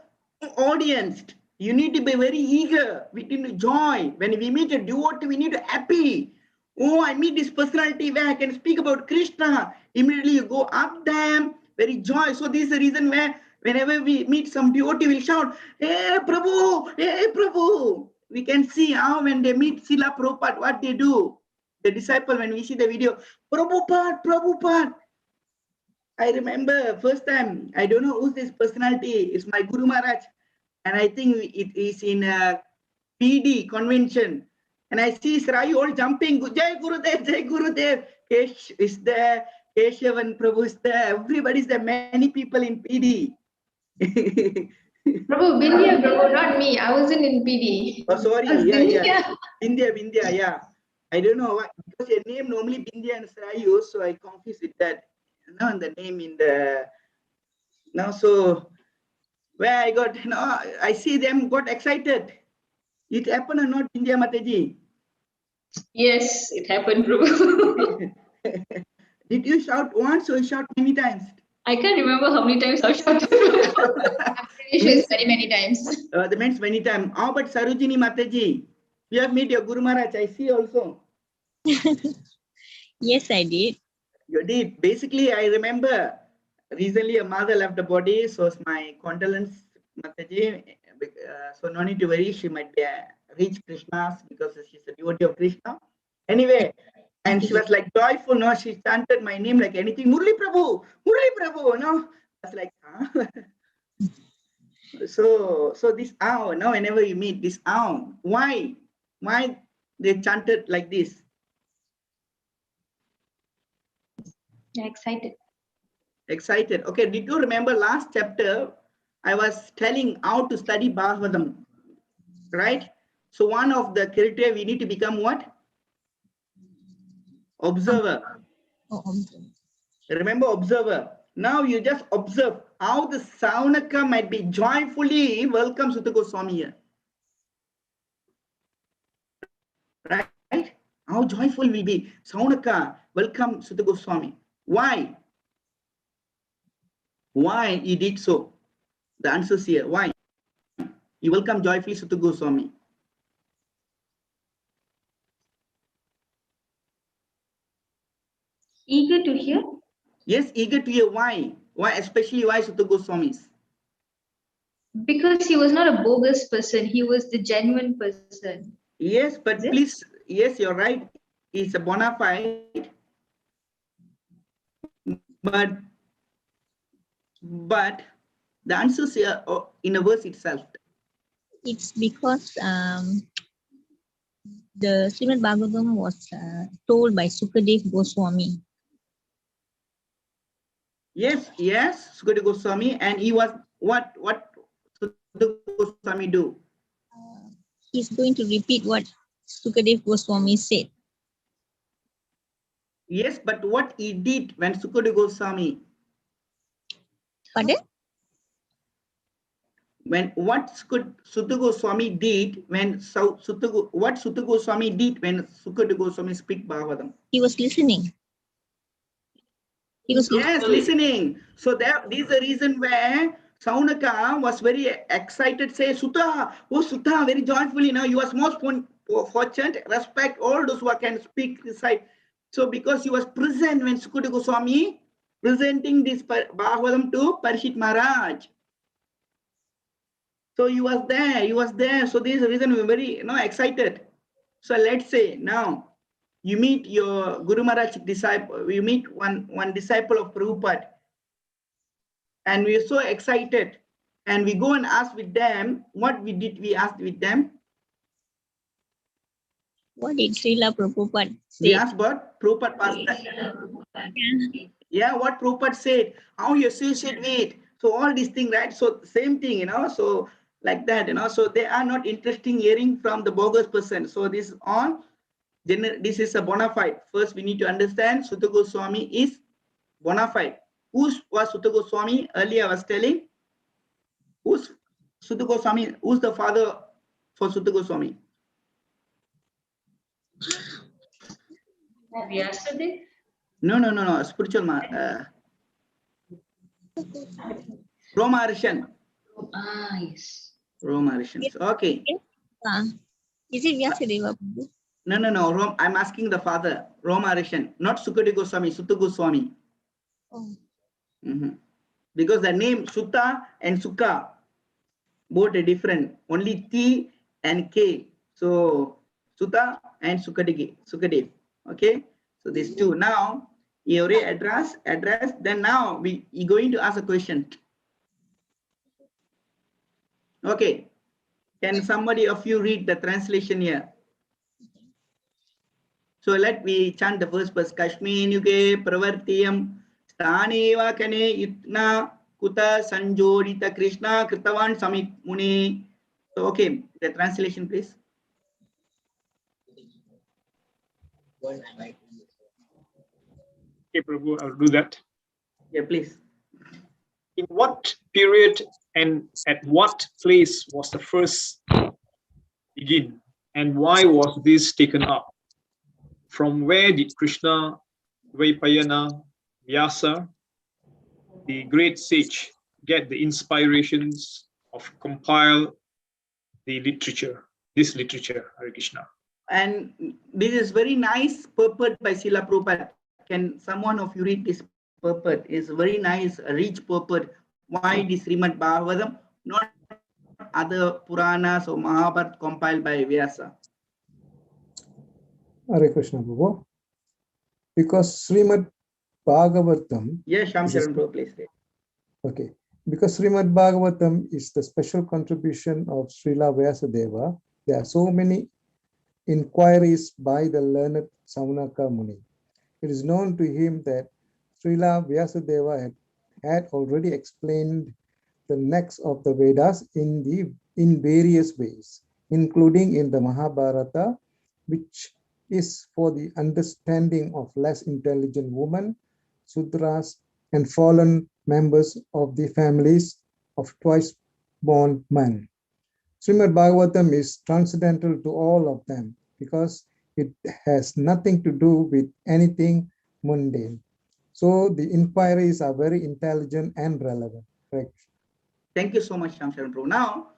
audience. You need to be very eager. We need to joy. When we meet a devotee, we need to happy. Oh, I meet this personality where I can speak about Krishna. Immediately you go up them, very joy. So this is the reason where whenever we meet some devotee, we'll shout, hey Prabhu, hey Prabhu. We can see how when they meet Srila Prabhupada, what they do. The disciple, when we see the video, Prabhupada, Prabhupada. I remember first time, I don't know who's this personality. It's my Guru Maharaj. And I think it is in a PD convention. And I see Srayu all jumping. Jai Gurudev, Jai Gurudev. Kesh is there. Keshavan Prabhu is there. Everybody's there. Many people in PD. Prabhu, Bindya, Prabhu, not me. I wasn't in PD. Oh, sorry. I was Yeah. Bindya. Bindya, yeah. I don't know why. Because your name normally Bindya and Srayu, so I confused with that. Now the name in the now so where I got I see them got excited. It happened or not, India Mataji? Yes, it happened, Prabhu. Did you shout once or shout many times? I can't remember how many times I shouted. I'm pretty sure it's many, many times. The means many times. How about Sarojini Mataji? You have met your Guru Maharaj, I see also. Yes, I did. You did. Basically, I remember recently a mother left the body, so it's my condolence, Mataji. So no need to worry, she might be reach Krishna because she's a devotee of Krishna. Anyway, and she was like joyful, no, she chanted my name like anything, Murli Prabhu, no. I was like, huh? So this now whenever you meet this why they chanted like this? Yeah, excited. Okay, did you remember last chapter I was telling how to study Bhagavatam, right? So one of the criteria we need to become what? Observer. Remember, observer. Now you just observe how the Saunaka might be joyfully welcome Sutta Goswami here. Right? How joyful will be Saunaka welcome Sutta Goswami. Why? Why he did so? The answer is here. Why? He welcomed joyfully Sutta Goswami. Eager to hear? Yes, eager to hear why. Why, especially why Sutta Goswamis? Because he was not a bogus person. He was the genuine person. Yes, but please, yes, you're right. It's a bona fide. But the answer is here in a verse itself. It's because the Srimad Bhagavatam was told by Sukadev Goswami. Yes, Sukadeva Goswami, and he was what Sukadeva Goswami do? He's going to repeat what Sukadev Goswami said. Yes, but what he did when Sukadeva Goswami, Pardon? what Sukadeva Goswami did when Sukadeva Goswami did when Sukadeva Goswami speak Bhagavatam? He was listening. He was listening. So this is the reason where Saunaka was very excited, say, Sutta, oh Sutta, very joyfully. Now you are most fortunate, respect all those who can speak, recite. So because he was present when Sukadeva Goswami presenting this Bhagavatam to Parishit Maharaj. So he was there. So this is the reason we are very excited. So let's say now you meet your Guru Maharaj disciple, you meet one disciple of Prabhupada, and we are so excited, and we go and ask with them, what we asked with them? What did Srila Prabhupada say? We asked what Prabhupada passed. Yeah, what Prabhupada said, how you associate with. So all these things, right? So same thing, so like that, so they are not interested in hearing from the bogus person. So this all, this is a bona fide. First, we need to understand Sutta Goswami is bona fide. Who was Sutta Goswami? Earlier I was telling. Who's Sutta Goswami? Who's the father for Sutta Goswami? Yesterday? No. Spiritual man. Romaharshan. Yes. Romaharshan. Okay. Is it Vyasadeva? No. I'm asking the father. Romaharshan, not Sukadeva Goswami. Sutta Goswami. Oh. Because the name Sutta and Sukha, both are different. Only T and K. So Sutta and Sukadev. Okay. So these two. Now you already address. Then now we going to ask a question. Okay. Can somebody of you read the translation here? So let me chant the first verse. Kashmin yuge pravartiyam sthaneva kane yutna kuta sanjodita Krishna kritavan samik muni. So okay, the translation please. Okay, Prabhu, I'll do that. Yeah, please. In what period and at what place was the first begin, and why was this taken up? From where did Krishna, Vaipayana, Vyasa, the great sage, get the inspirations of compile the literature, this literature, Hare Krishna? And this is very nice purport by Srila Prabhupada. Can someone of you read this purport? It's very nice, a rich purport. Why this Srimad Bhagavatam, not other Puranas or Mahabharata compiled by Vyasa? Hare Krishna, Prabhu. Because Srimad Bhagavatam. Yes, Sham Sharan Prabhu, please. Okay. Because Srimad Bhagavatam is the special contribution of Srila Vyasadeva, there are so many inquiries by the learned Saunaka Muni. It is known to him that Srila Vyasadeva had already explained the next of the Vedas in various ways, including in the Mahabharata, which is for the understanding of less intelligent women, Sudras, and fallen members of the families of twice-born men. Srimad Bhagavatam is transcendental to all of them because it has nothing to do with anything mundane. So the inquiries are very intelligent and relevant. Right. Thank you so much, Sham Sharan Prabhu. Now,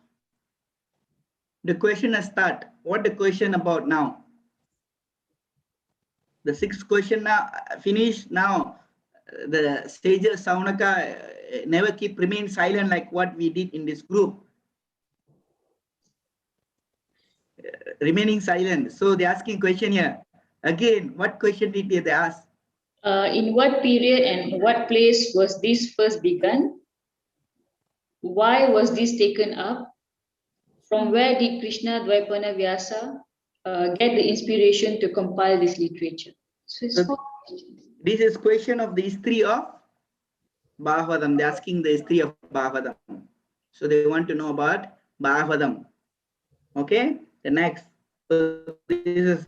the question has started. What the question about now? The sixth question now finished. Now, the sages Saunaka never remain silent like what we did in this group. Remaining silent. So they're asking question here. Again, what question did they ask? In what period and what place was this first begun? Why was this taken up? From where did Krishna Dvaipana Vyasa get the inspiration to compile this literature? So it's So 4 questions. this is question of the history of Bhagavatam. They're asking the history of Bhagavatam. So they want to know about Bhagavatam. Okay, the next. So this is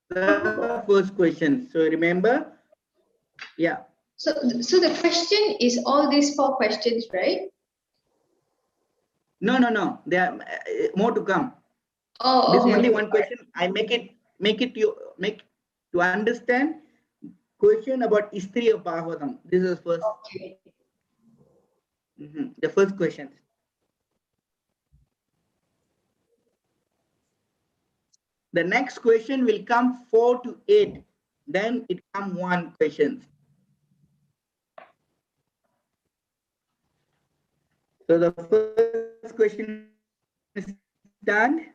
the first question. So remember, yeah. So the question is all these 4 questions, right? No. There are more to come. Oh, This okay. only Okay. one question. I make it to understand question about history of Bhagavatam. This is first. Okay. The first question. The next question will come 4 to 8. Then it come 1 question. So the first question is done.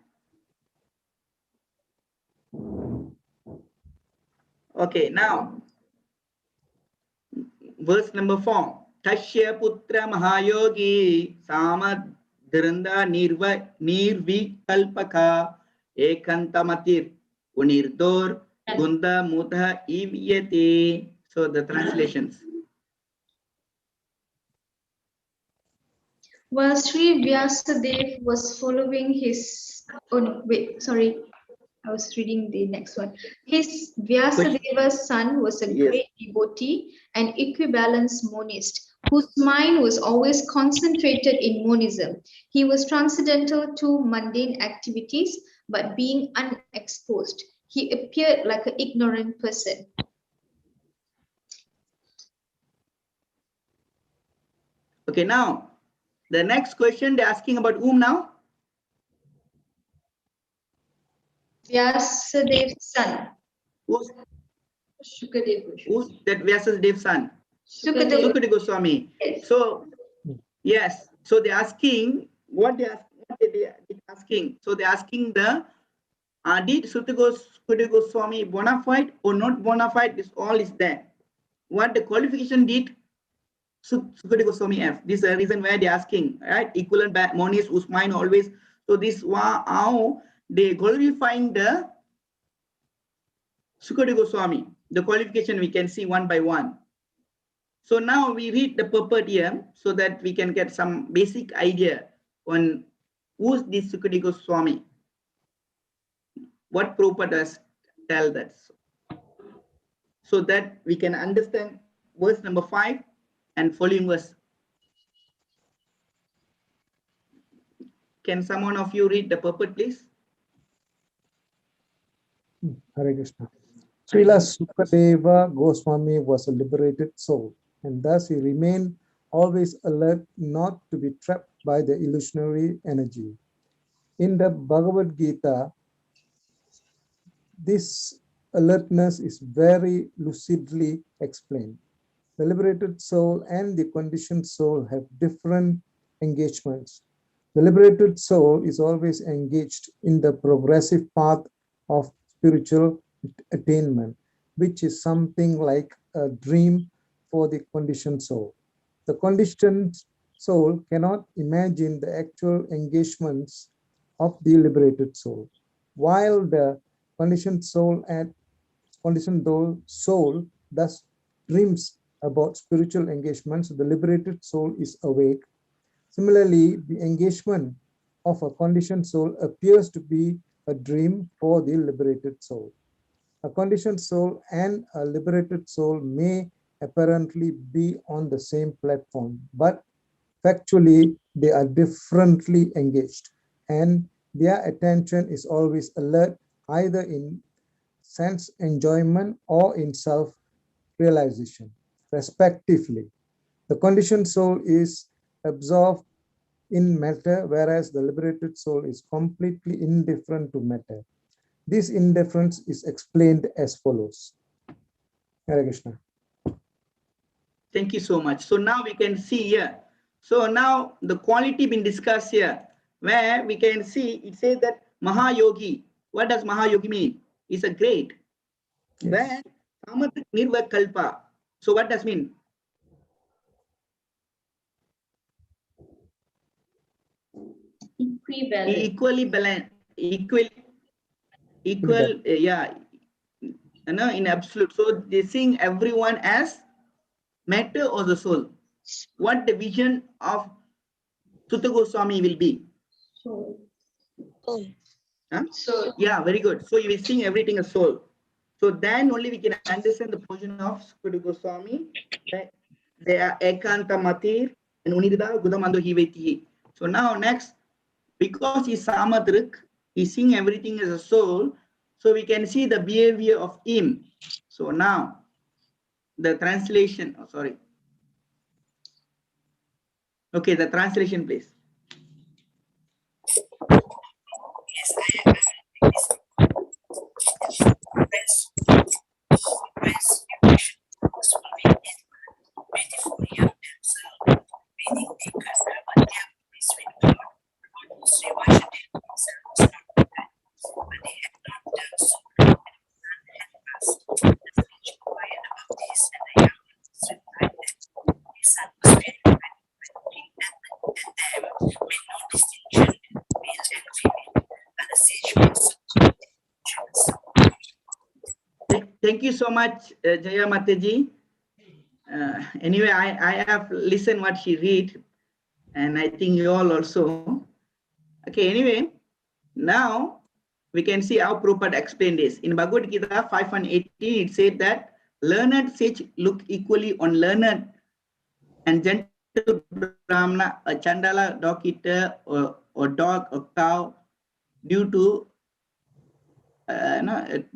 Okay, now verse number 4. Tashya putra mahayogi samadhranda nirvikalpaka ekantamatir unirdur gunda mudha ivyate. So the translations. While Sri Vyasadeva was following his, oh no, wait, sorry, I was reading the next one. His Vyasadeva's son was a Yes. great devotee and equibalanced monist whose mind was always concentrated in monism. He was transcendental to mundane activities, but being unexposed. He appeared like an ignorant person. Okay, now the next question they're asking about whom now? Vyasadeva's son. Who's Shukadeva. that Vyasadev's son? Shukadeva. Sukadeva Goswami. Yes. So yes, so they're asking what they asking. So they're asking the did Sukadeva Goswami bona fide or not bona fide? This all is there. What the qualification did Sukadeva Goswami have? This is the reason why they're asking, right? Equivalent monist whose mind always. So this how they qualifying the Sukadeva Goswami. The qualification we can see one by one. So now we read the purport here so that we can get some basic idea on who's this Sukadeva Goswami. What Prabhupada does tell that. So that we can understand verse number 5 and following verse. Can someone of you read the purport, please? Hare Krishna. Srila Sukadeva Goswami was a liberated soul, and thus he remained always alert not to be trapped by the illusionary energy. In the Bhagavad Gita, this alertness is very lucidly explained. The liberated soul and the conditioned soul have different engagements. The liberated soul is always engaged in the progressive path of spiritual attainment, which is something like a dream for the conditioned soul. The conditioned soul cannot imagine the actual engagements of the liberated soul, while the conditioned soul thus dreams about spiritual engagements. The liberated soul is awake. Similarly, the engagement of a conditioned soul appears to be a dream for the liberated soul. A conditioned soul and a liberated soul may apparently be on the same platform, but factually they are differently engaged, and their attention is always alert either in sense enjoyment or in self-realization, respectively. The conditioned soul is absorbed in matter, whereas the liberated soul is completely indifferent to matter. This indifference is explained as follows. Hare Krishna. Thank you so much. So now we can see here. So now the quality been discussed here, where we can see it says that Mahayogi. What does Mahayogi mean? It's a great. Yes. Where Samadhi Nirvakalpa. So what does mean? Prevalent. equally balanced, equal, yeah, in absolute. So they seeing everyone as matter or the soul. What the vision of Sutta Goswami will be? So, Huh? so Yeah, very good. So you will seeing everything as soul. So then only we can understand the position of Sutta Goswami. That they are Ekanta Matir and Unidada Gudamando Hiveti. So now next, because he's Samadrik, he's seeing everything as a soul. So we can see the behavior of him. So now the translation, oh, sorry. Okay, the translation, please. Thank you so much, Jaya Mataji. Anyway, I have listened what she read, and I think you all also. Okay, anyway, now we can see how Prabhupada explained this. In Bhagavad Gita 5:18, it said that learned sage look equally on learned and gentle Brahmana, a Chandala dog eater or dog or cow due to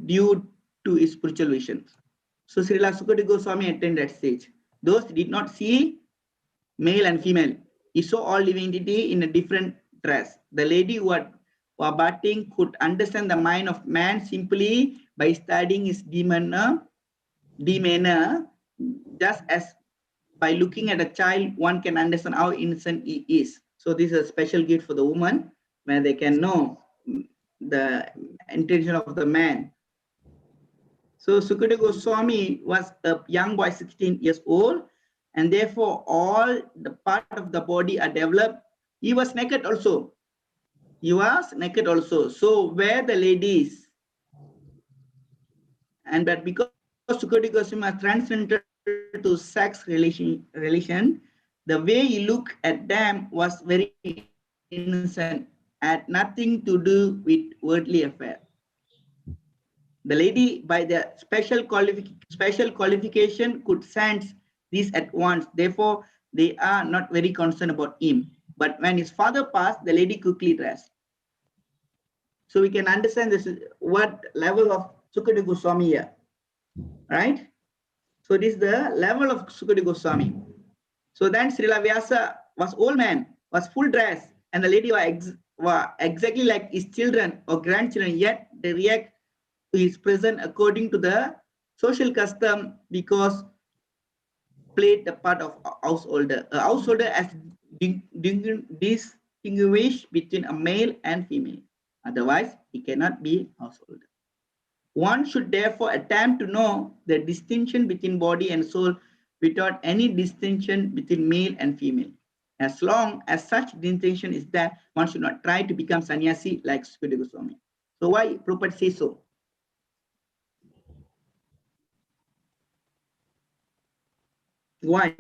due to his spiritual vision. So Srila Sukadeva Goswami attained that stage. Those did not see male and female. He saw all living entity in a different dress. The lady who were bathing could understand the mind of man simply by studying his demeanor, just as by looking at a child, one can understand how innocent he is. So this is a special gift for the woman, where they can know the intention of the man. So Sukadeva Goswami was a young boy, 16 years old, and therefore all the part of the body are developed. He was naked also. He was naked also. So where the ladies, and but because Sukadeva Goswami transcended to sex relation, the way he looked at them was very innocent, had nothing to do with worldly affair. The lady, by the special qualification, could sense this at once. Therefore, they are not very concerned about him. But when his father passed, the lady quickly dressed. So we can understand this is what level of Sukadeva Goswami here, right? So this is the level of Sukadeva Goswami. So then Srila Vyasa was old man, was full dress, and the lady was exactly like his children or grandchildren, yet they react to his present according to the social custom because played the part of a householder. A householder has distinguish between a male and female. Otherwise, he cannot be householder. One should therefore attempt to know the distinction between body and soul without any distinction between male and female. As long as such distinction is there, one should not try to become sannyasi like Sukadeva Goswami. So why Prabhupada says so? Why?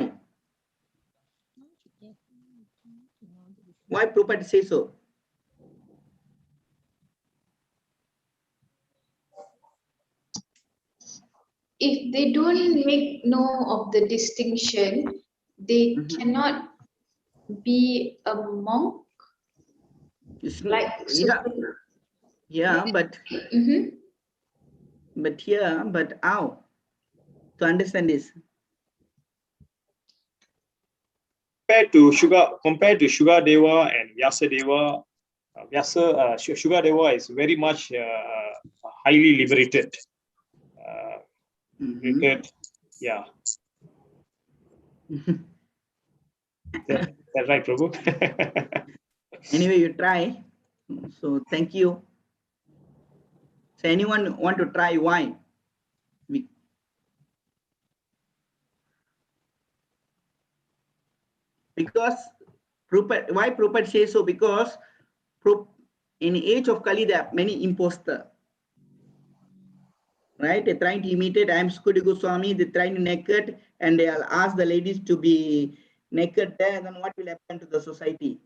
Why Prabhupada say so? if they don't make know of the distinction, they cannot be a monk. Like yeah, but but how to understand this? Compared to Shugadeva and Vyasadeva, Shugadeva is very much highly liberated. Yeah. That's right, Prabhu. Anyway, you try. So thank you. So anyone want to try? Why? Because why Prabhupada says so? Because in age of Kali, there are many imposters. Right? They're trying to imitate, I am Sukadeva Goswami, they're trying to naked, and they'll ask the ladies to be naked there, and then what will happen to the society?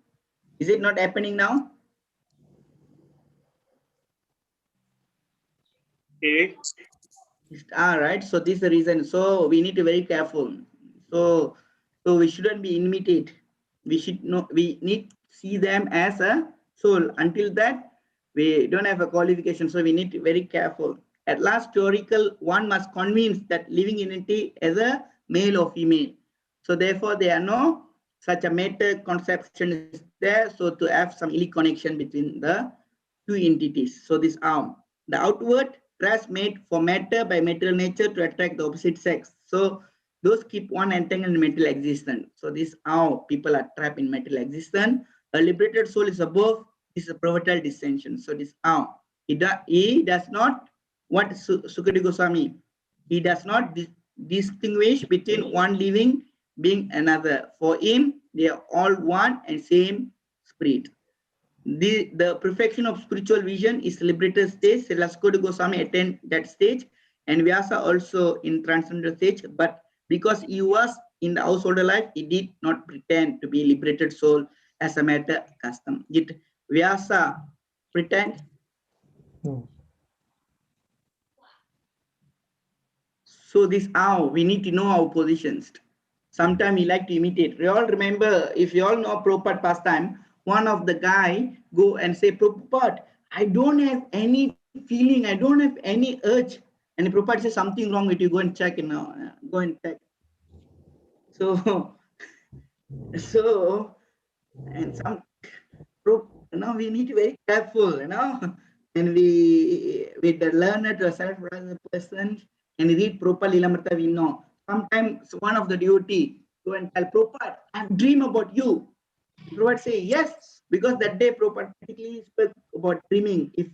Is it not happening now? Okay. Right. So this is the reason. So we need to be very careful. So we shouldn't be imitate. We should know, we need to see them as a soul. Until that, we don't have a qualification. So we need to be very careful. At last, theoretical, one must convince that living entity as a male or female. So therefore, there are no such a meta conception is there. So to have some illy connection between the two entities. So this arm, the outward dress made for matter by material nature to attract the opposite sex. So those keep one entangled in material existence. So this is how people are trapped in material existence. A liberated soul is above. This is a pivotal distinction. So this how he does not, what Sukadeva Goswami, he does not distinguish between one living being another. For him, they are all one and same spirit. The perfection of spiritual vision is liberated stage. Sukadeva Goswami attained that stage, and Vyasa also in transcendental stage. But because he was in the householder life, he did not pretend to be liberated soul as a matter of custom. Did Vyasa pretend? No. So this how we need to know our positions. Sometimes we like to imitate. We all remember, if you all know Prabhupada pastime, one of the guy go and say, Prabhupada, I don't have any feeling, I don't have any urge. And Prabhupada says something wrong with you, go and check, go and check. So, and some, we need to be very careful, and we, with the learner to self-realized person, and read Prabhupada Lilamrita, we know. Sometimes one of the devotee go and tell Prabhupada, I dream about you. Prabhupada say, yes, because that day Prabhupada particularly spoke about dreaming. If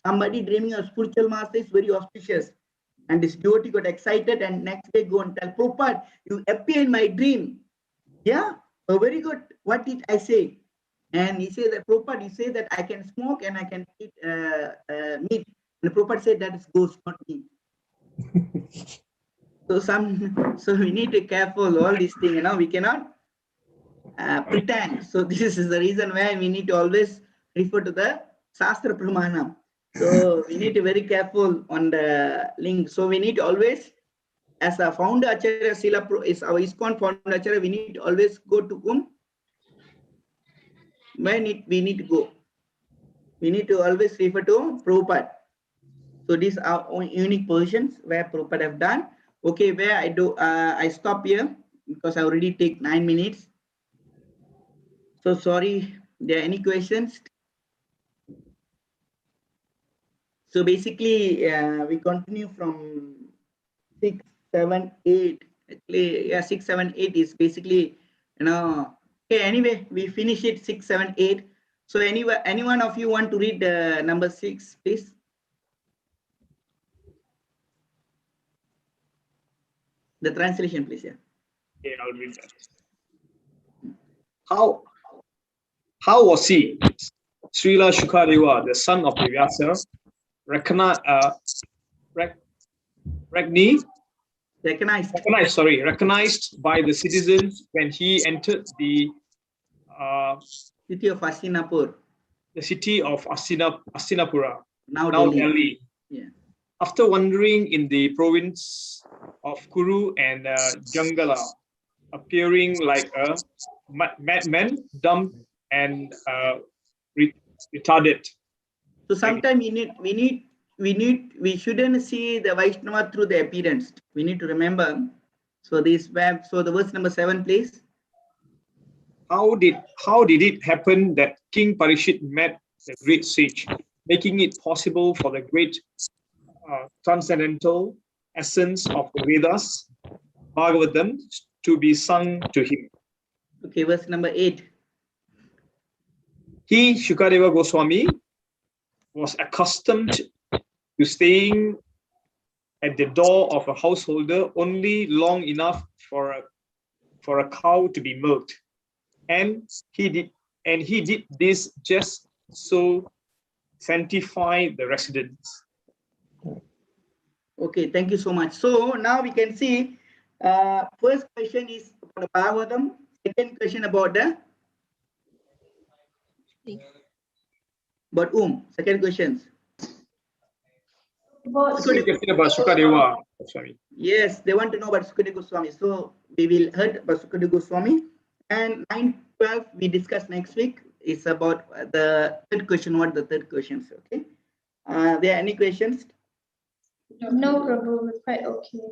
somebody dreaming of spiritual master is very auspicious. And this devotee got excited and next day go and tell Prabhupada, you appear in my dream. Yeah, oh, very good. What did I say? And he said that Prabhupada, you say that I can smoke and I can eat meat. And Prabhupada said that is ghost, not me. So we need to be careful all these things, we cannot pretend. So this is the reason why we need to always refer to the Shastra Pramanam. So we need to be very careful on the link. So we need to always, as a founder Acharya Sila is our ISKCON founder Acharya, we need to always go to whom? When we need to go. We need to always refer to Prabhupada. So these are unique positions where Prabhupada have done. Okay, where I stop here because I already take 9 minutes. So sorry, there are any questions? So basically, we continue from 6, 7, 8. Actually, yeah, 6, 7, 8 is basically, okay, anyway, we finish it 6, 7, 8. So anyway, any one of you want to read number 6, please? The translation, please. Yeah. Okay, I'll read that. How was he, Srila Shukadeva, the son of Vyasa, recognized by the citizens when he entered the city of Hastinapur. The city of Hastinapura, now Delhi. Yeah. After wandering in the province of Kuru and Jangala, appearing like a madman, dumb and retarded. So sometimes we shouldn't see the Vaishnava through the appearance. We need to remember. So the verse number 7, please. How did it happen that King Parishit met the great sage, making it possible for the great transcendental essence of the Vedas, bhagavatam, to be sung to him? Okay, verse number 8. He, Shukadeva Goswami, was accustomed to staying at the door of a householder only long enough for a cow to be milked, and he did this just so sanctify the residents. Okay, thank you so much. So now we can see, first question is about the Bhagavatam. Second question about the second questions. About Second question about Sukadeva. Sorry. Yes, they want to know about Sukadeva Goswami. So we will heard about Sukadeva Goswami. And 9-12 we discuss next week. It's about the third question. What the third questions? Okay. There are any questions? No, Prabhu, we're quite okay.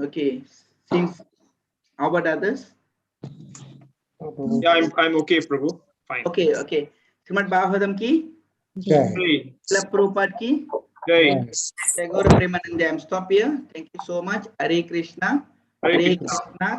Okay. Since how about others? Yeah, I'm okay, Prabhu. Fine. Okay, okay. Srimad Bhagavatam ki, Jai. Hey, Srila Prabhupada ki, Jai. Jai Gaura Premanande. I'm stop here. Thank you so much. Hare Krishna. Hare Hare Krishna. Krishna.